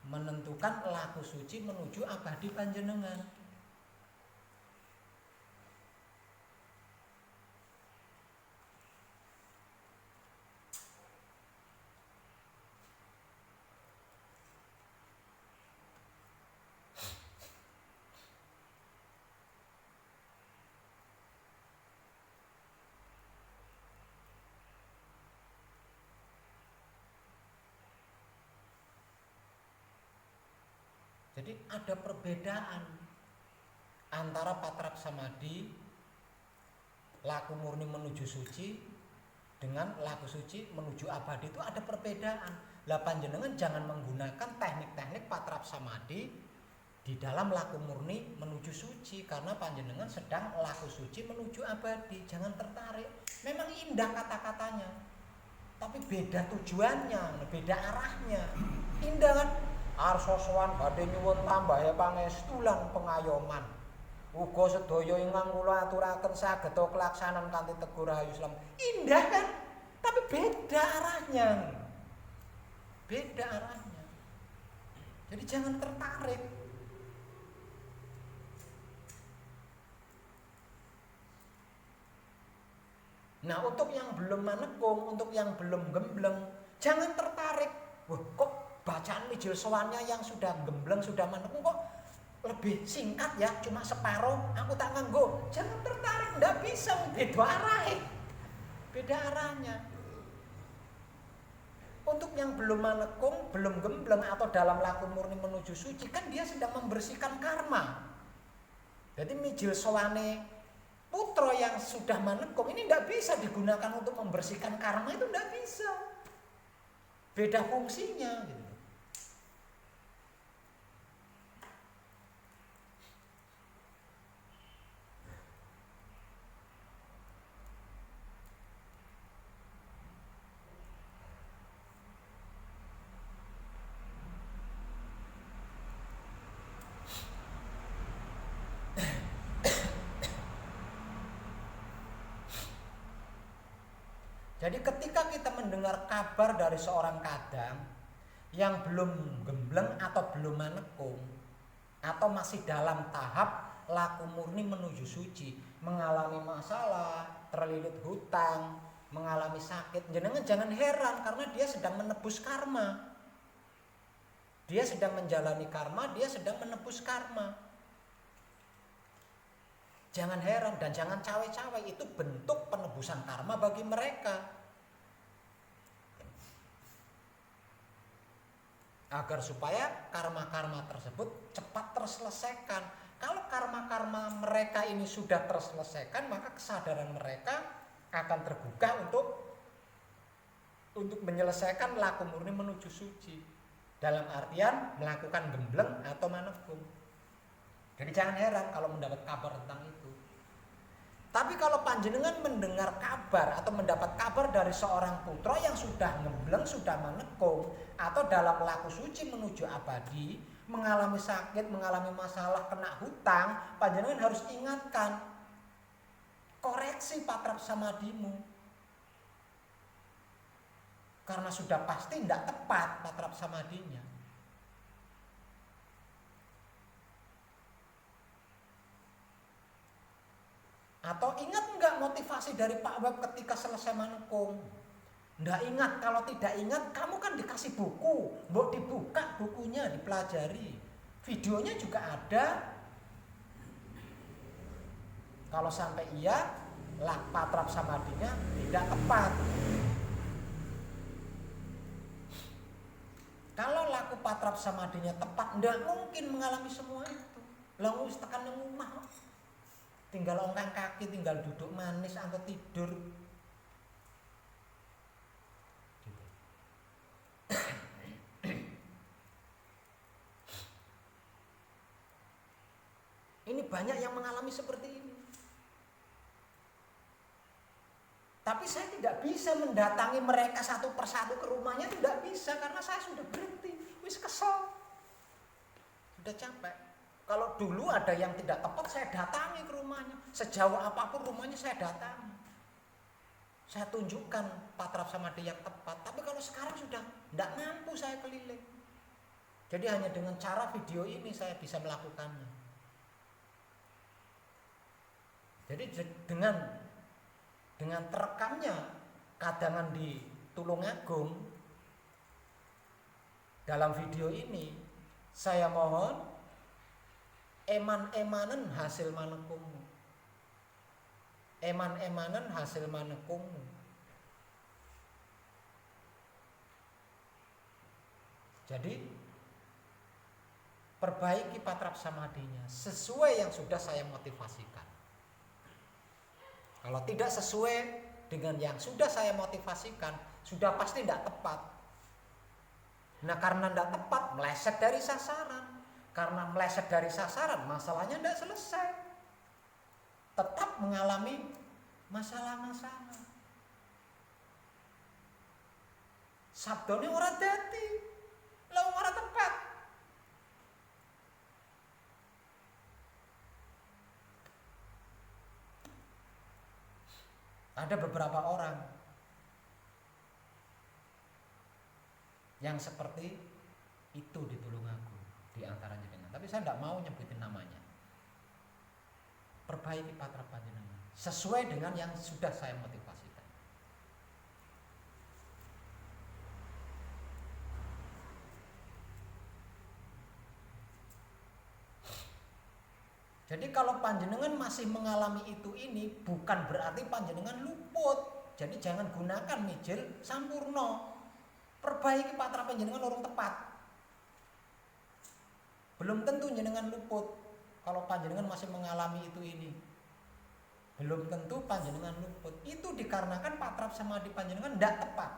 menentukan laku suci menuju abadi panjenengan. Jadi ada perbedaan antara patrap samadhi laku murni menuju suci dengan laku suci menuju abadi, itu ada perbedaan. Lah panjenengan jangan menggunakan teknik-teknik patrap samadhi di dalam laku murni menuju suci, karena panjenengan sedang laku suci menuju abadi. Jangan tertarik. Memang indah kata-katanya, tapi beda tujuannya, beda arahnya. Indah kan? Arsa sowan badhe nyuwun tambahe pangestu lan pengayoman. Uga sedaya ingkang kula aturaken sageta kelaksanan kanthi Teguh Rahayu Islam. Indah kan? Tapi beda arahnya. Beda arahnya. Jadi jangan tertarik. Nah, untuk yang belum manekung, untuk yang belum gembleng, jangan tertarik. Wah, kok bacaan mijil sowannya yang sudah gembleng, sudah menekung kok lebih singkat ya, cuma separuh, aku tak nganggo. Jangan tertarik, ndak bisa, beda arahnya. Beda arahnya. Untuk yang belum manekung, belum gembleng atau dalam laku murni menuju suci, kan dia sedang membersihkan karma. Jadi mijil sowane putra yang sudah manekung ini ndak bisa digunakan untuk membersihkan karma, itu ndak bisa. Beda fungsinya gitu. Jadi ketika kita mendengar kabar dari seorang kadang yang belum gembleng atau belum manekung atau masih dalam tahap laku murni menuju suci, mengalami masalah, terlilit hutang, mengalami sakit, jangan heran karena dia sedang menebus karma. Dia sedang menjalani karma, dia sedang menebus karma. Jangan heran dan jangan cawe-cawe, itu bentuk penebusan karma bagi mereka. Agar supaya karma-karma tersebut cepat terselesaikan. Kalau karma-karma mereka ini sudah terselesaikan, maka kesadaran mereka akan tergugah untuk menyelesaikan laku murni menuju suci. Dalam artian melakukan gembleng atau manekung. Jadi jangan heran kalau mendapat kabar tentang itu. Tapi kalau panjenengan mendengar kabar atau mendapat kabar dari seorang putra yang sudah gembleng, sudah manekung atau dalam laku suci menuju abadi, mengalami sakit, mengalami masalah, kena hutang, panjenengan harus ingatkan, koreksi patrap samadimu. Karena sudah pasti tidak tepat patrap samadinya. Atau ingat enggak motivasi dari Pak Wab ketika selesai manekung? Nggak ingat. Kalau tidak ingat, kamu kan dikasih buku, mbok dibuka bukunya, dipelajari, videonya juga ada. Kalau sampai iya, patrap samadinya tidak tepat. Kalau laku patrap samadinya tepat, nggak mungkin mengalami semua itu. Lalu tekan yang rumah, tinggal ongkang kaki, tinggal duduk manis atau tidur. Ini banyak yang mengalami seperti ini. Tapi saya tidak bisa mendatangi mereka satu persatu ke rumahnya, tidak bisa karena saya sudah berhenti, wis kesel, sudah capek. Kalau dulu ada yang tidak tepat, saya datangi ke rumahnya, sejauh apapun rumahnya saya datangi, saya tunjukkan patrap samadhi yang tepat. Tapi kalau sekarang sudah tidak mampu saya keliling, jadi hanya dengan cara video ini saya bisa melakukannya. Jadi dengan terekamnya kadangan di Tulungagung dalam video ini, saya mohon eman-emanen hasil manekungmu, eman-emanen hasil manekungmu. Jadi perbaiki patrap samadinya sesuai yang sudah saya motivasikan. Kalau tidak sesuai dengan yang sudah saya motivasikan, sudah pasti tidak tepat. Nah, karena tidak tepat, meleset dari sasaran. Karena meleset dari sasaran, masalahnya tidak selesai. Tetap mengalami masalah-masalah. Sabdone ora dadi, lha ora tepat. Ada beberapa orang yang seperti itu di Tulungagung, di antaranya dengan. Tapi saya tidak mau nyebutin namanya. Perbaiki patrap panjenengan sesuai dengan yang sudah saya motivasikan. Jadi kalau panjenengan masih mengalami itu ini bukan berarti panjenengan luput. Jadi jangan gunakan mijil sampurno. Perbaiki patra panjenengan urung tepat. Belum tentu jenengan luput kalau panjenengan masih mengalami itu ini. Belum tentu panjenengan luput. Itu dikarenakan patrap samadhi panjenengan tidak tepat.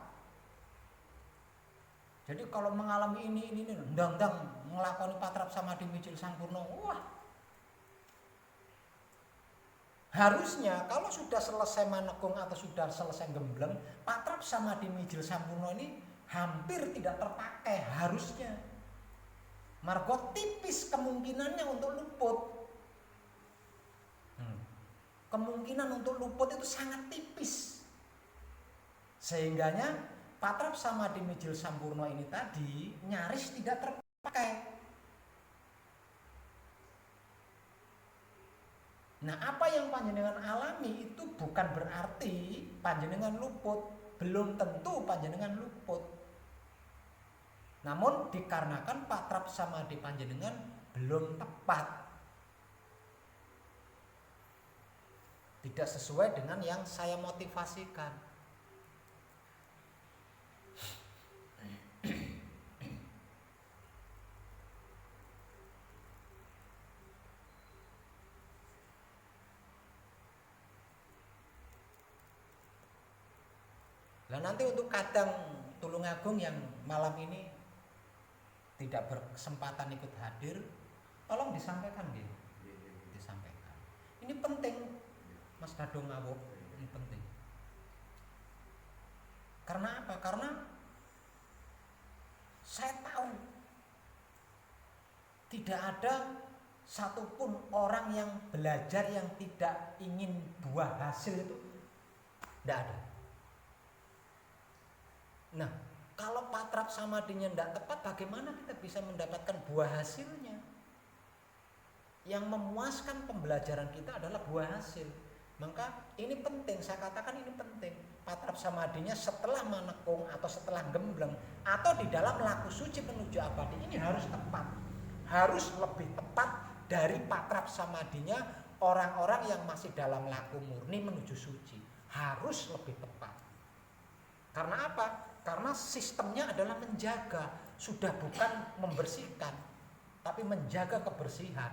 Jadi kalau mengalami ini ndang-ndang ngelakoni patrap samadhi mijil sampurno, wah. Harusnya kalau sudah selesai manekung atau sudah selesai gembleng, patrap samadhi mijil sampurno ini hampir tidak terpakai harusnya. Margo tipis kemungkinannya untuk luput. Kemungkinan untuk luput itu sangat tipis. Sehingganya patrap samadhi mijil sampurno ini tadi nyaris tidak terpakai. Nah, apa yang panjenengan alami itu bukan berarti panjenengan luput. Belum tentu panjenengan luput. Namun dikarenakan patrap samadhi panjenengan belum tepat. Tidak sesuai dengan yang saya motivasikan. Nah, nanti untuk kadang Tulungagung yang malam ini tidak berkesempatan ikut hadir, tolong disampaikan gitu. Disampaikan. Ini penting, Mas Dadung Ngawuk, ini penting. Karena apa? Karena saya tahu tidak ada satupun orang yang belajar yang tidak ingin buah hasil itu, tidak ada. Nah, kalau patrap samadhinya tidak tepat, bagaimana kita bisa mendapatkan buah hasilnya? Yang memuaskan pembelajaran kita adalah buah hasil. Maka ini penting, saya katakan ini penting. Patrap samadhinya setelah manekung atau setelah gembleng atau di dalam laku suci menuju abadi ini harus tepat. Harus lebih tepat dari patrap samadhinya orang-orang yang masih dalam laku murni menuju suci. Harus lebih tepat. Karena apa? Karena sistemnya adalah menjaga, sudah bukan membersihkan, tapi menjaga kebersihan.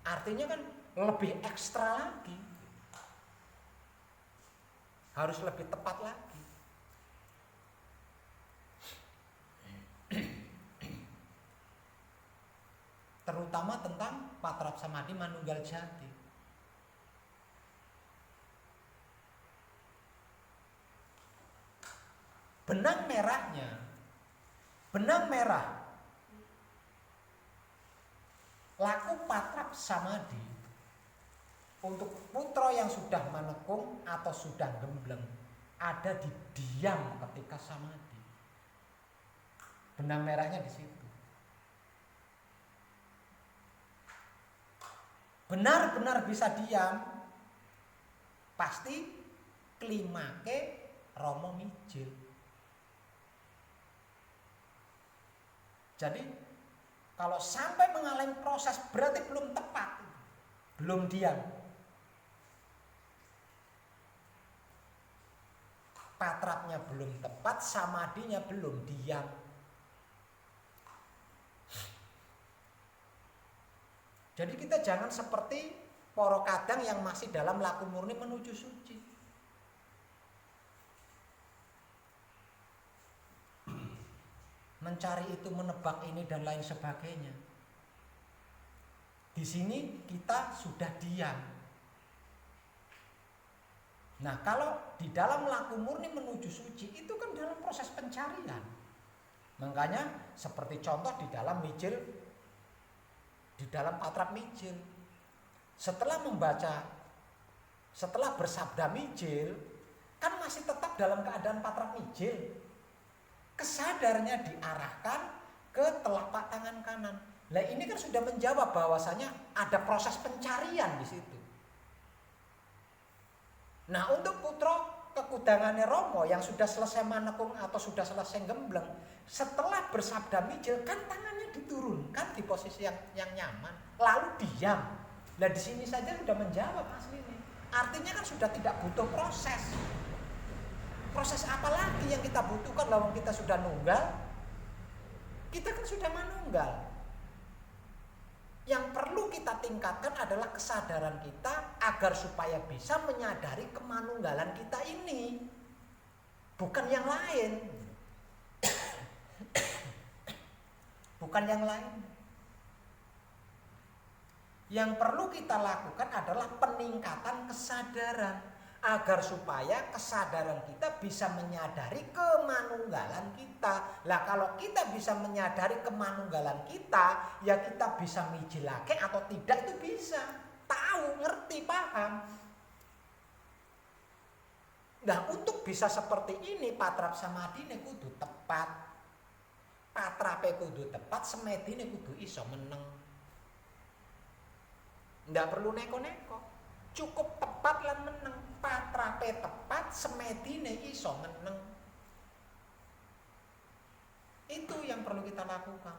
Artinya kan lebih ekstra lagi. Harus lebih tepat lagi. Terutama tentang patrap samadhi manunggal jati. Benang merahnya, benang merah laku patrap samadhi untuk putra yang sudah manekung atau sudah gembleng ada di diam ketika samadhi. Benang merahnya di situ. Benar-benar bisa diam, pasti klimake romo mijil. Jadi kalau sampai mengalami proses berarti belum tepat, belum diam. Patrapnya belum tepat, samadhinya belum diam. Jadi kita jangan seperti poro kadang yang masih dalam laku murni menuju suci. Mencari itu, menebak ini dan lain sebagainya. Di sini kita sudah diam. Nah, kalau di dalam laku murni menuju suci itu kan dalam proses pencarian. Makanya seperti contoh di dalam mijil, di dalam patrap mijil. Setelah membaca, setelah bersabda mijil, kan masih tetap dalam keadaan patrap mijil. Kesadarannya diarahkan ke telapak tangan kanan. Lah ini kan sudah menjawab bahwasanya ada proses pencarian di situ. Nah, untuk putra kekudangannya Romo yang sudah selesai manekung atau sudah selesai gembleng, setelah bersabda mijil kan tangannya diturunkan di posisi yang nyaman, lalu diam. Nah di sini saja sudah menjawab aslinya. Artinya kan sudah tidak butuh proses. Proses apa lagi yang kita butuhkan kalau kita sudah nunggal? Kita kan sudah manunggal. Yang perlu kita tingkatkan adalah kesadaran kita agar supaya bisa menyadari kemanunggalan kita ini. Bukan yang lain. Bukan yang lain. Yang perlu kita lakukan adalah peningkatan kesadaran agar supaya kesadaran kita bisa menyadari kemanunggalan kita. Lah kalau kita bisa menyadari kemanunggalan kita, ya kita bisa mijilake atau tidak itu bisa. Tahu, ngerti, paham. Nah untuk bisa seperti ini patrap samadhine kudu tepat. Patrape kudu tepat, semedine kudu iso meneng. Nggak perlu neko-neko, cukup tepat lan meneng. Patrape tepat, semedine iso meneng. Itu yang perlu kita lakukan.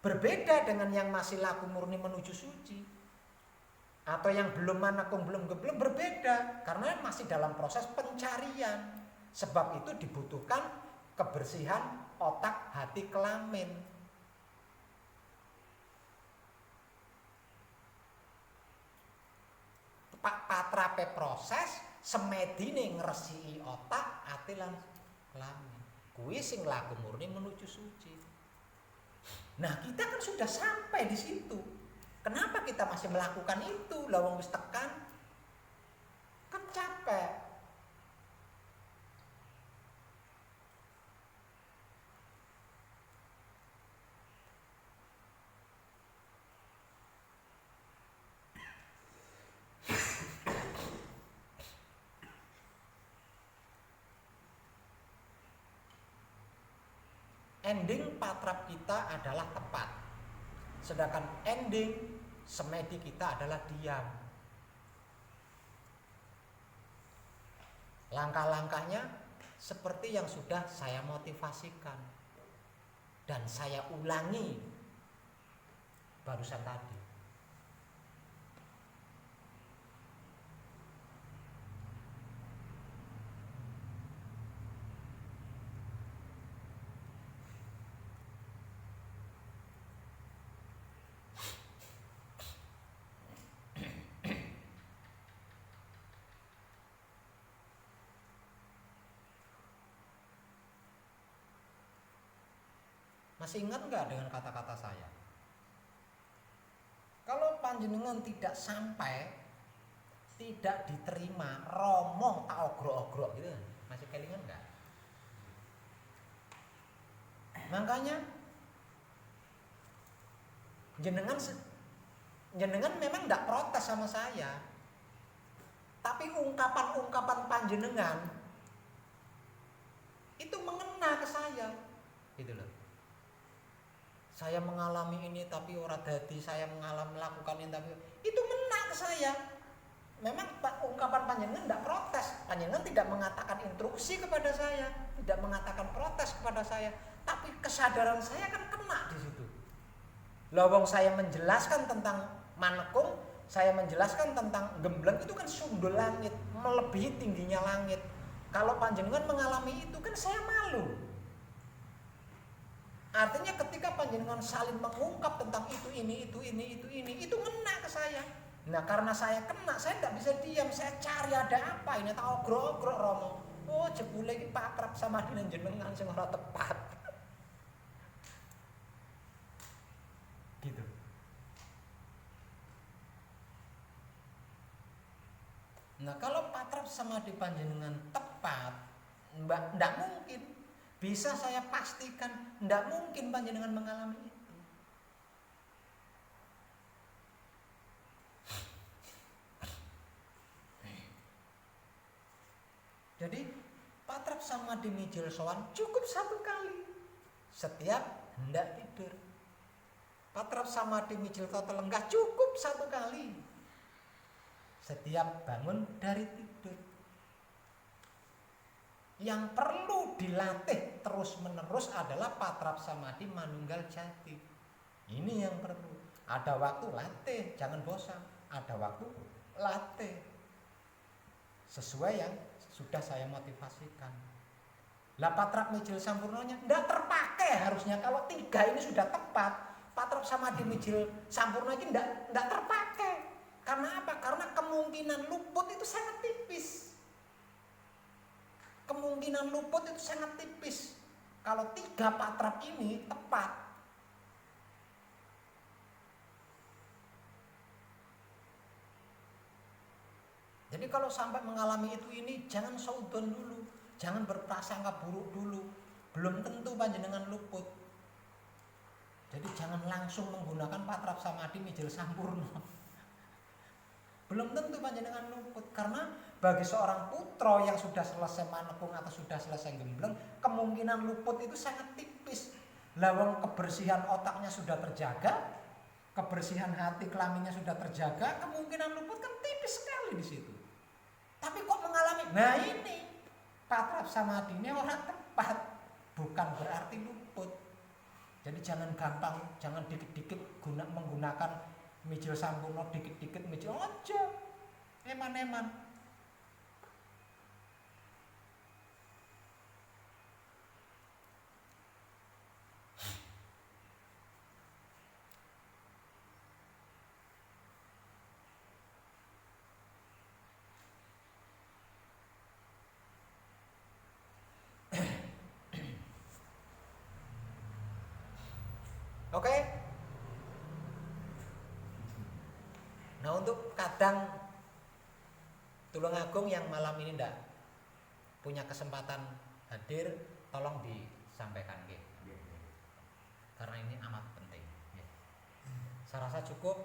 Berbeda dengan yang masih laku murni menuju suci, atau yang belum manakung, belum gebleng, berbeda karena masih dalam proses pencarian. Sebab itu dibutuhkan kebersihan otak, hati, kelamin. Patrape proses, semedine ngresiki otak, ati lan kelamin. Kuwi sing laku murni menuju suci. Nah, kita kan sudah sampai di situ. Kenapa kita masih melakukan itu? Lah wong wis tekan. Kan capek. Ending patrap kita adalah tepat, sedangkan ending semedi kita adalah diam. Langkah-langkahnya seperti yang sudah saya motivasikan dan saya ulangi barusan tadi. Masih ingat nggak dengan kata-kata saya? Kalau panjenengan tidak sampai, tidak diterima, romoh tak ogrok-ogrok gitu, masih kelingan nggak? Makanya jenengan memang nggak protes sama saya, tapi ungkapan-ungkapan panjenengan itu mengena ke saya, gitu loh. Saya mengalami ini tapi ora dadi, saya mengalami melakukan ini tapi itu mena ke saya. Memang ungkapan panjenengan tidak protes, panjenengan tidak mengatakan instruksi kepada saya, tidak mengatakan protes kepada saya, tapi kesadaran saya kan kena di situ. Lawang saya menjelaskan tentang manekung, saya menjelaskan tentang gembleng, itu kan sundul langit, melebihi tingginya langit. Kalau panjenengan mengalami itu kan saya malu. Artinya ketika panjenengan saling mengungkap tentang itu itu ngena ke saya. Nah karena saya kena, saya tidak bisa diam, saya cari ada apa ini, tak ogrok-ogrok romo. Oh jebule iki pakrap sama dengan jenengan sing ora tepat. Gitu. Nah kalau patrap sama di panjenengan tepat, ndak mungkin. Bisa saya pastikan ndak mungkin panjenengan mengalami itu. Jadi patrap sama di mijil sowan cukup satu kali setiap hendak tidur. Patrap sama di mijil toto lenggah cukup satu kali setiap bangun dari tidur. Yang perlu dilatih terus-menerus adalah patrap samadhi manunggal jati. Ini yang perlu. Ada waktu latih, jangan bosan. ada waktu latih sesuai yang sudah saya motivasikan. Lah patrap mijil sampurnanya ndak terpakai harusnya. Kalau 3 ini sudah tepat, patrap samadhi mijil sampurna ini ndak terpakai. Karena apa? Karena kemungkinan luput itu sangat tipis. Kemungkinan luput itu sangat tipis. Kalau 3 patrap ini tepat. Jadi kalau sampai mengalami itu ini jangan saudon dulu, jangan berprasangka buruk dulu. Belum tentu panjenengan luput. Jadi jangan langsung menggunakan patrap samadhi mijil sampurna. Belum tentu panjenengan luput, karena bagi seorang putra yang sudah selesai manekung atau sudah selesai gembleng, kemungkinan luput itu sangat tipis. Lawang kebersihan otaknya sudah terjaga, kebersihan hati kelaminnya sudah terjaga, kemungkinan luput kan tipis sekali di situ. Tapi kok mengalami, nah ini patrap samadhi ini orang tepat, bukan berarti luput. Jadi jangan gampang, jangan dikit-dikit menggunakan mijil sampurna, dikit-dikit mijil aja, eman-eman. Oke. Nah untuk kadang Tulungagung yang malam ini ndak punya kesempatan hadir, tolong disampaikan nggih. Karena ini amat penting. Saya rasa cukup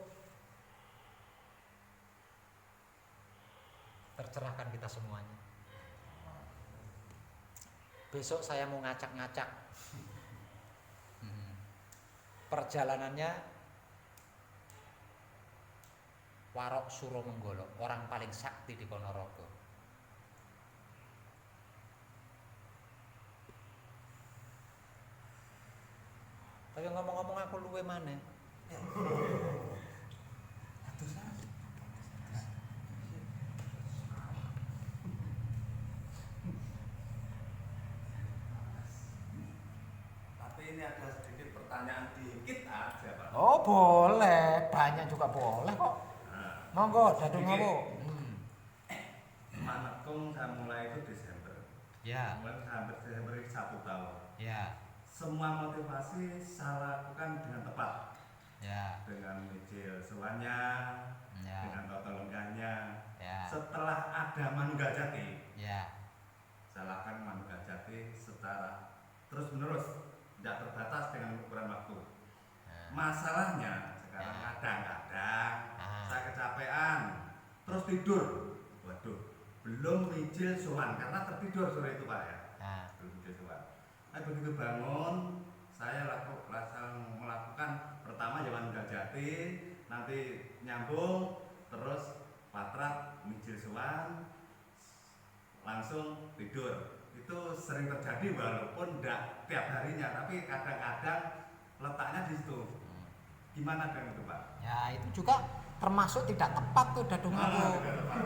tercerahkan kita semuanya. Besok saya mau ngacak-ngacak perjalanannya Warok Suromenggolo, orang paling sakti di Ponorogo. Tapi ngomong-ngomong aku luwe maneh. Tapi ini ada sedikit pertanyaan dikit aja, Pak. Oh boleh, banyak juga boleh kok. Monggo, dadung ngawu. Manekung saya mulai itu Desember. Ya. Mulai Desember ini 1 tahun. Ya. Semua motivasi saya lakukan dengan tepat. Ya. Dengan mijil semuanya, Ya. dengan tata lenggahnya. Ya. Setelah ada Manunggal Jati, Ya. saya lakukan Manunggal Jati secara terus menerus, tidak terbatas dengan ukuran waktu. Masalahnya sekarang kadang-kadang saya kecapean terus tidur. Waduh, belum mijil sowan karena tertidur sore itu Pak ya. Belum mijil sowan. Nah, begitu bangun saya melakukan pertama Jaman Gajati, nanti nyambung terus patrap mijil sowan langsung tidur. Itu sering terjadi walaupun tidak tiap harinya, tapi kadang-kadang letaknya di situ. Gimana dengan itu Pak? Ya itu juga termasuk tidak tepat tuh dadung ngawu. Tidak tepat.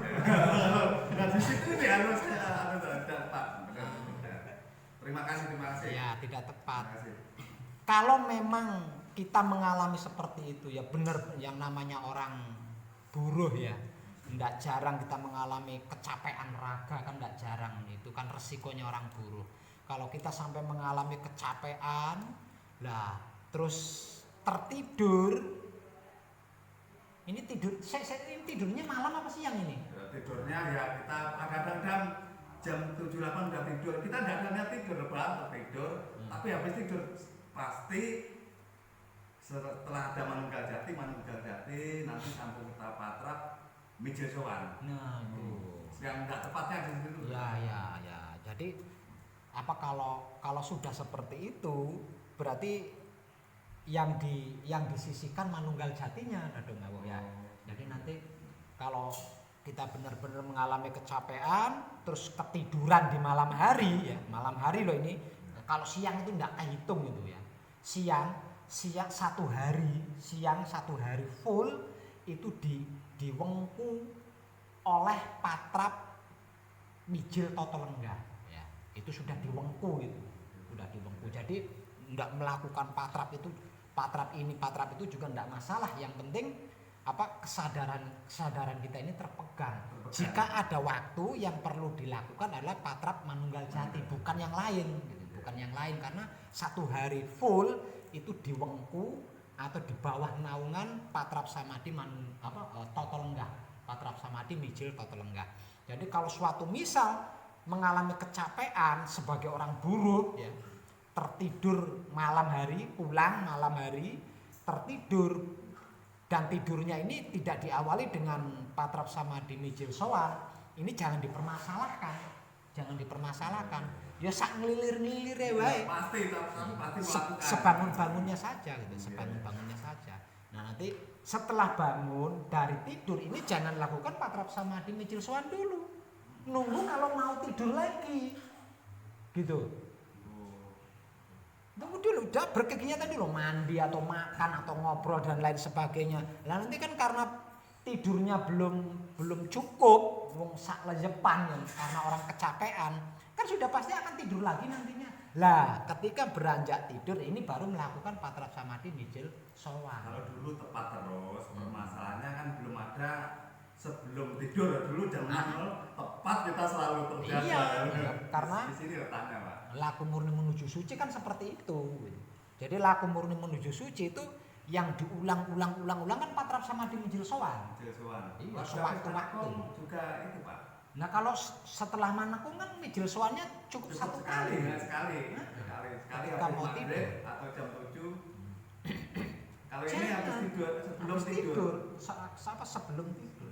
Nah di situ ini harus tidak tepat. Terima kasih. Ya tidak tepat. Terima kasih. Kalau memang kita mengalami seperti itu ya benar, yang namanya orang buruh ya. Tidak jarang kita mengalami kecapean raga, kan tidak jarang, itu kan resikonya orang buruh. Kalau kita sampai mengalami kecapean, lah terus tertidur, ini tidur, ini tidurnya malam apa siang ini? Tidurnya ya kita kadang-kadang jam 7-8 udah tidur, kita tidak ada niat tidur, tertidur, tapi habis tidur pasti setelah ada Manunggal Jati nanti sambung kita patrap mijil sowan. Nah itu yang tidak tepatnya di situ. Ya. Jadi apa kalau sudah seperti itu berarti yang disisihkan Manunggal Jatinya, dadung ngawu ya. Jadi nanti kalau kita benar-benar mengalami kecapean terus ketiduran di malam hari ya, malam hari loh ini. Kalau siang itu tidak kehitung itu ya. Siang 1 hari full itu diwengku oleh patrap mijil toto lenggah. Ya, itu sudah diwengku itu. Sudah diwengku. Jadi enggak melakukan patrap itu, patrap ini, patrap itu juga enggak masalah. Yang penting kesadaran kita ini terpegang. Jika ada waktu yang perlu dilakukan adalah patrap manunggal jati, bukan yang lain gitu. Bukan yang lain, karena satu hari full itu diwengku atau di bawah naungan patrap samadhi toto lenggah, patrap samadhi mijil toto lenggah. Jadi kalau suatu misal mengalami kecapean sebagai orang buruh ya, tertidur malam hari, pulang malam hari, tertidur, dan tidurnya ini tidak diawali dengan patrap samadhi mijil sowan, ini jangan dipermasalahkan. Jangan dipermasalahkan. Ya sak ngelilir-ngelilir ya wae. Pasti melakukan. Sebangun-bangunnya saja gitu, sebangun-bangunnya saja. Nah, nanti setelah bangun dari tidur ini jangan lakukan patrap samadhi mijil sowan dulu. Nunggu kalau mau tidur lagi. Gitu. Tunggu dulu, udah berkegiatan dulu, mandi atau makan atau ngobrol dan lain sebagainya. Lah nanti kan karena tidurnya belum cukup, wong sak lejepan ya, karena orang kecapean, kan sudah pasti akan tidur lagi nantinya. Lah, ketika beranjak tidur ini baru melakukan patrap samadhi mijil sowan. Kalau dulu tepat terus, permasalahannya kan belum ada sebelum tidur. Dulu jam 0 tepat kita selalu terjaga. Iya, karena di sini letaknya, Pak. Laku murni menuju suci kan seperti itu. Jadi laku murni menuju suci itu yang diulang-ulang kan patrap samadhi mijil sowan. Mijil sowan. Iya, sewaktu-waktu. Juga itu, Pak. Nah, kalau setelah manakung kan mijil sowannya cukup satu kali. Sekali Ketika mau tidur atau jam 7. Kalau ini harus tidur sebelum tidur. Sebelum tidur.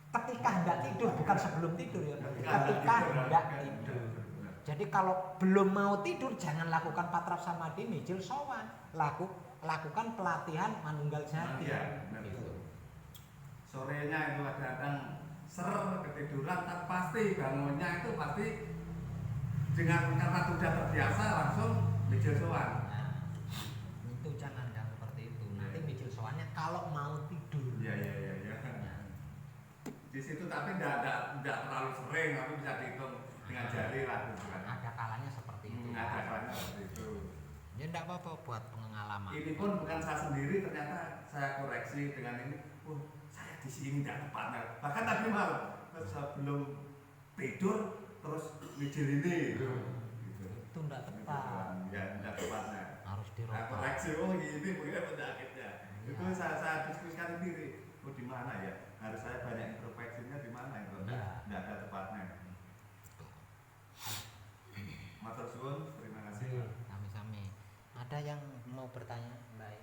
Ketika hendak tidur, bukan sebelum tidur ya. Ketika hendak tidur. Jadi kalau belum mau tidur jangan lakukan patrap samadhi mijil sowan. Lakukan pelatihan manunggal jati. Iya, gitu. Sorenya itu kadang ketiduran, tapi pasti bangunnya itu pasti karena sudah terbiasa langsung mijil sowan. Nah, itu jangan seperti itu. Nanti mijil sowannya kalau mau tidur. Iya. Nah. Di situ tapi tidak terlalu sering, tapi bisa dihitung dengan jari lah. Ada kalanya seperti itu. Ada kalanya seperti itu. Ya enggak apa-apa buat pengalaman. Ini pun bukan saya sendiri, ternyata saya koreksi dengan ini. Saya di sini tidak tepatnya. Bahkan tadi malam sebelum tidur terus mijil ini. Gitu. Itu enggak tepat. Ya, tidak tepatnya. Harus Nah, dirubah. koreksi gini mungkin penyakitnya. Ya. Itu saya diskusikan sendiri. Di mana ya? Harus saya banyak introspeksinya di mana itu? Ya. Tidak ada tepatnya. Matur suwun, terima kasih. Sami-sami. Ada yang mau bertanya, Mbak?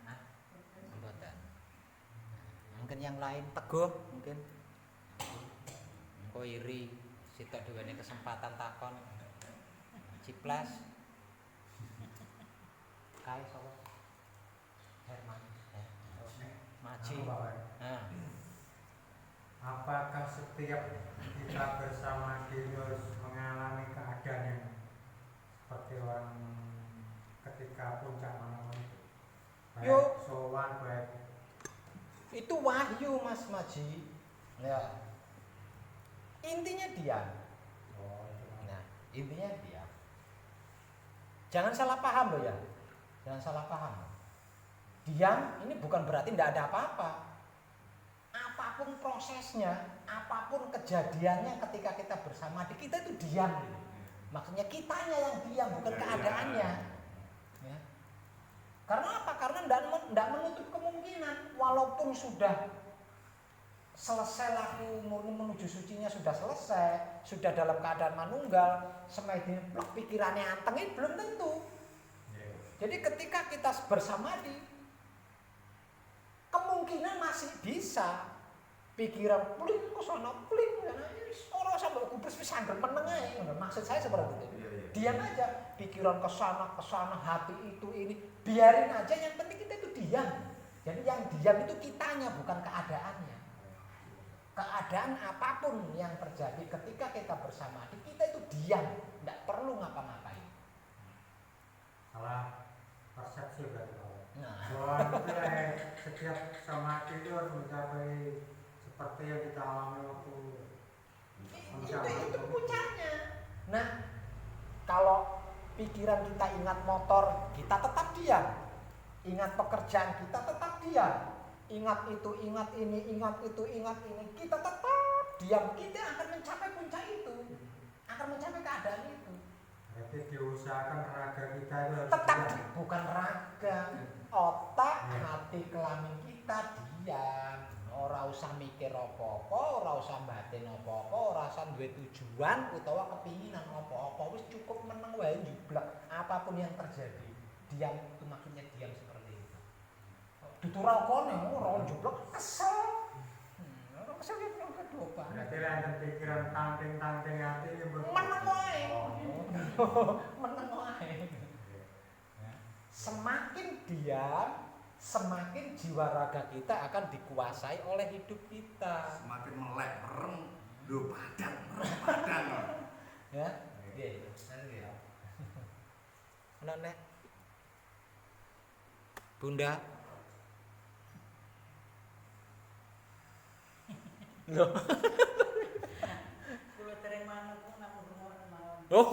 Nah, mboten. Mungkin yang lain teguh, mungkin. Engko iri, sitok duweni kesempatan takon. Ciplas. Kai sapa? Herman. Maji. Nah. Apakah setiap kita bersama harus mengalami keadaan yang seperti orang ketika puncak manapun itu? Yuk. Sowan baik. Itu wahyu Mas Maji. Ya. Intinya diam. Nah, intinya diam. Jangan salah paham loh ya. Jangan salah paham. Diam ini bukan berarti tidak ada apa-apa. Apapun prosesnya, apapun kejadiannya ketika kita bersama di kita itu diam. Maksudnya kitanya yang diam, bukan keadaannya. Ya. Karena apa? Karena tidak menutup kemungkinan walaupun sudah selesai laku murni menuju sucinya sudah selesai, sudah dalam keadaan manunggal, semedin plek pikirannya anteng itu belum tentu. Jadi ketika kita bersamadhi, kemungkinan masih bisa pikiran pling ke sana pling, orang sampai kubus wis angger meneng ae. Maksud saya seperti itu. Diam aja, pikiran ke sana, hati itu ini, biarin aja, yang penting kita itu diam. Jadi yang diam itu kitanya, bukan keadaannya. Keadaan apapun yang terjadi ketika kita bersama, kita itu diam, tidak perlu ngapa-ngapain. Salah persepsi berarti Pak. Nah, Bahwa setiap semakin itu harus mencapai seperti yang kita alami waktu itu puncaknya. Nah, kalau pikiran kita ingat motor, kita tetap diam. Ingat pekerjaan, kita tetap diam. Ingat itu, ingat ini, ingat itu, ingat ini, kita tetap diam. Kita akan mencapai puncak itu, akan mencapai keadaan itu. Berarti diusahakan raga kita itu harus Tetap diam. bukan raga, otak, hati, kelamin kita diam. Ora usah mikir apa-apa, ora usah batin apa-apa, ora usah duwe tujuan utawa kepinginan apa-apa. Wis cukup meneng wae jublek apapun yang terjadi. Diam itu maksudnya diam seperti itu. Diturau kone ora jublek kesel. Ora kesel ya kedopan. Berarti ada pikiran tangting-tangting hati ini Meneng wae. Meneng wae. Semakin diam, semakin jiwa raga kita akan dikuasai oleh hidup kita. Semakin melek, merem, padang. Ya, nggih. Ya. Ana nek Bunda. Loh. Kulo terima aku nak ngono mawon. Oh.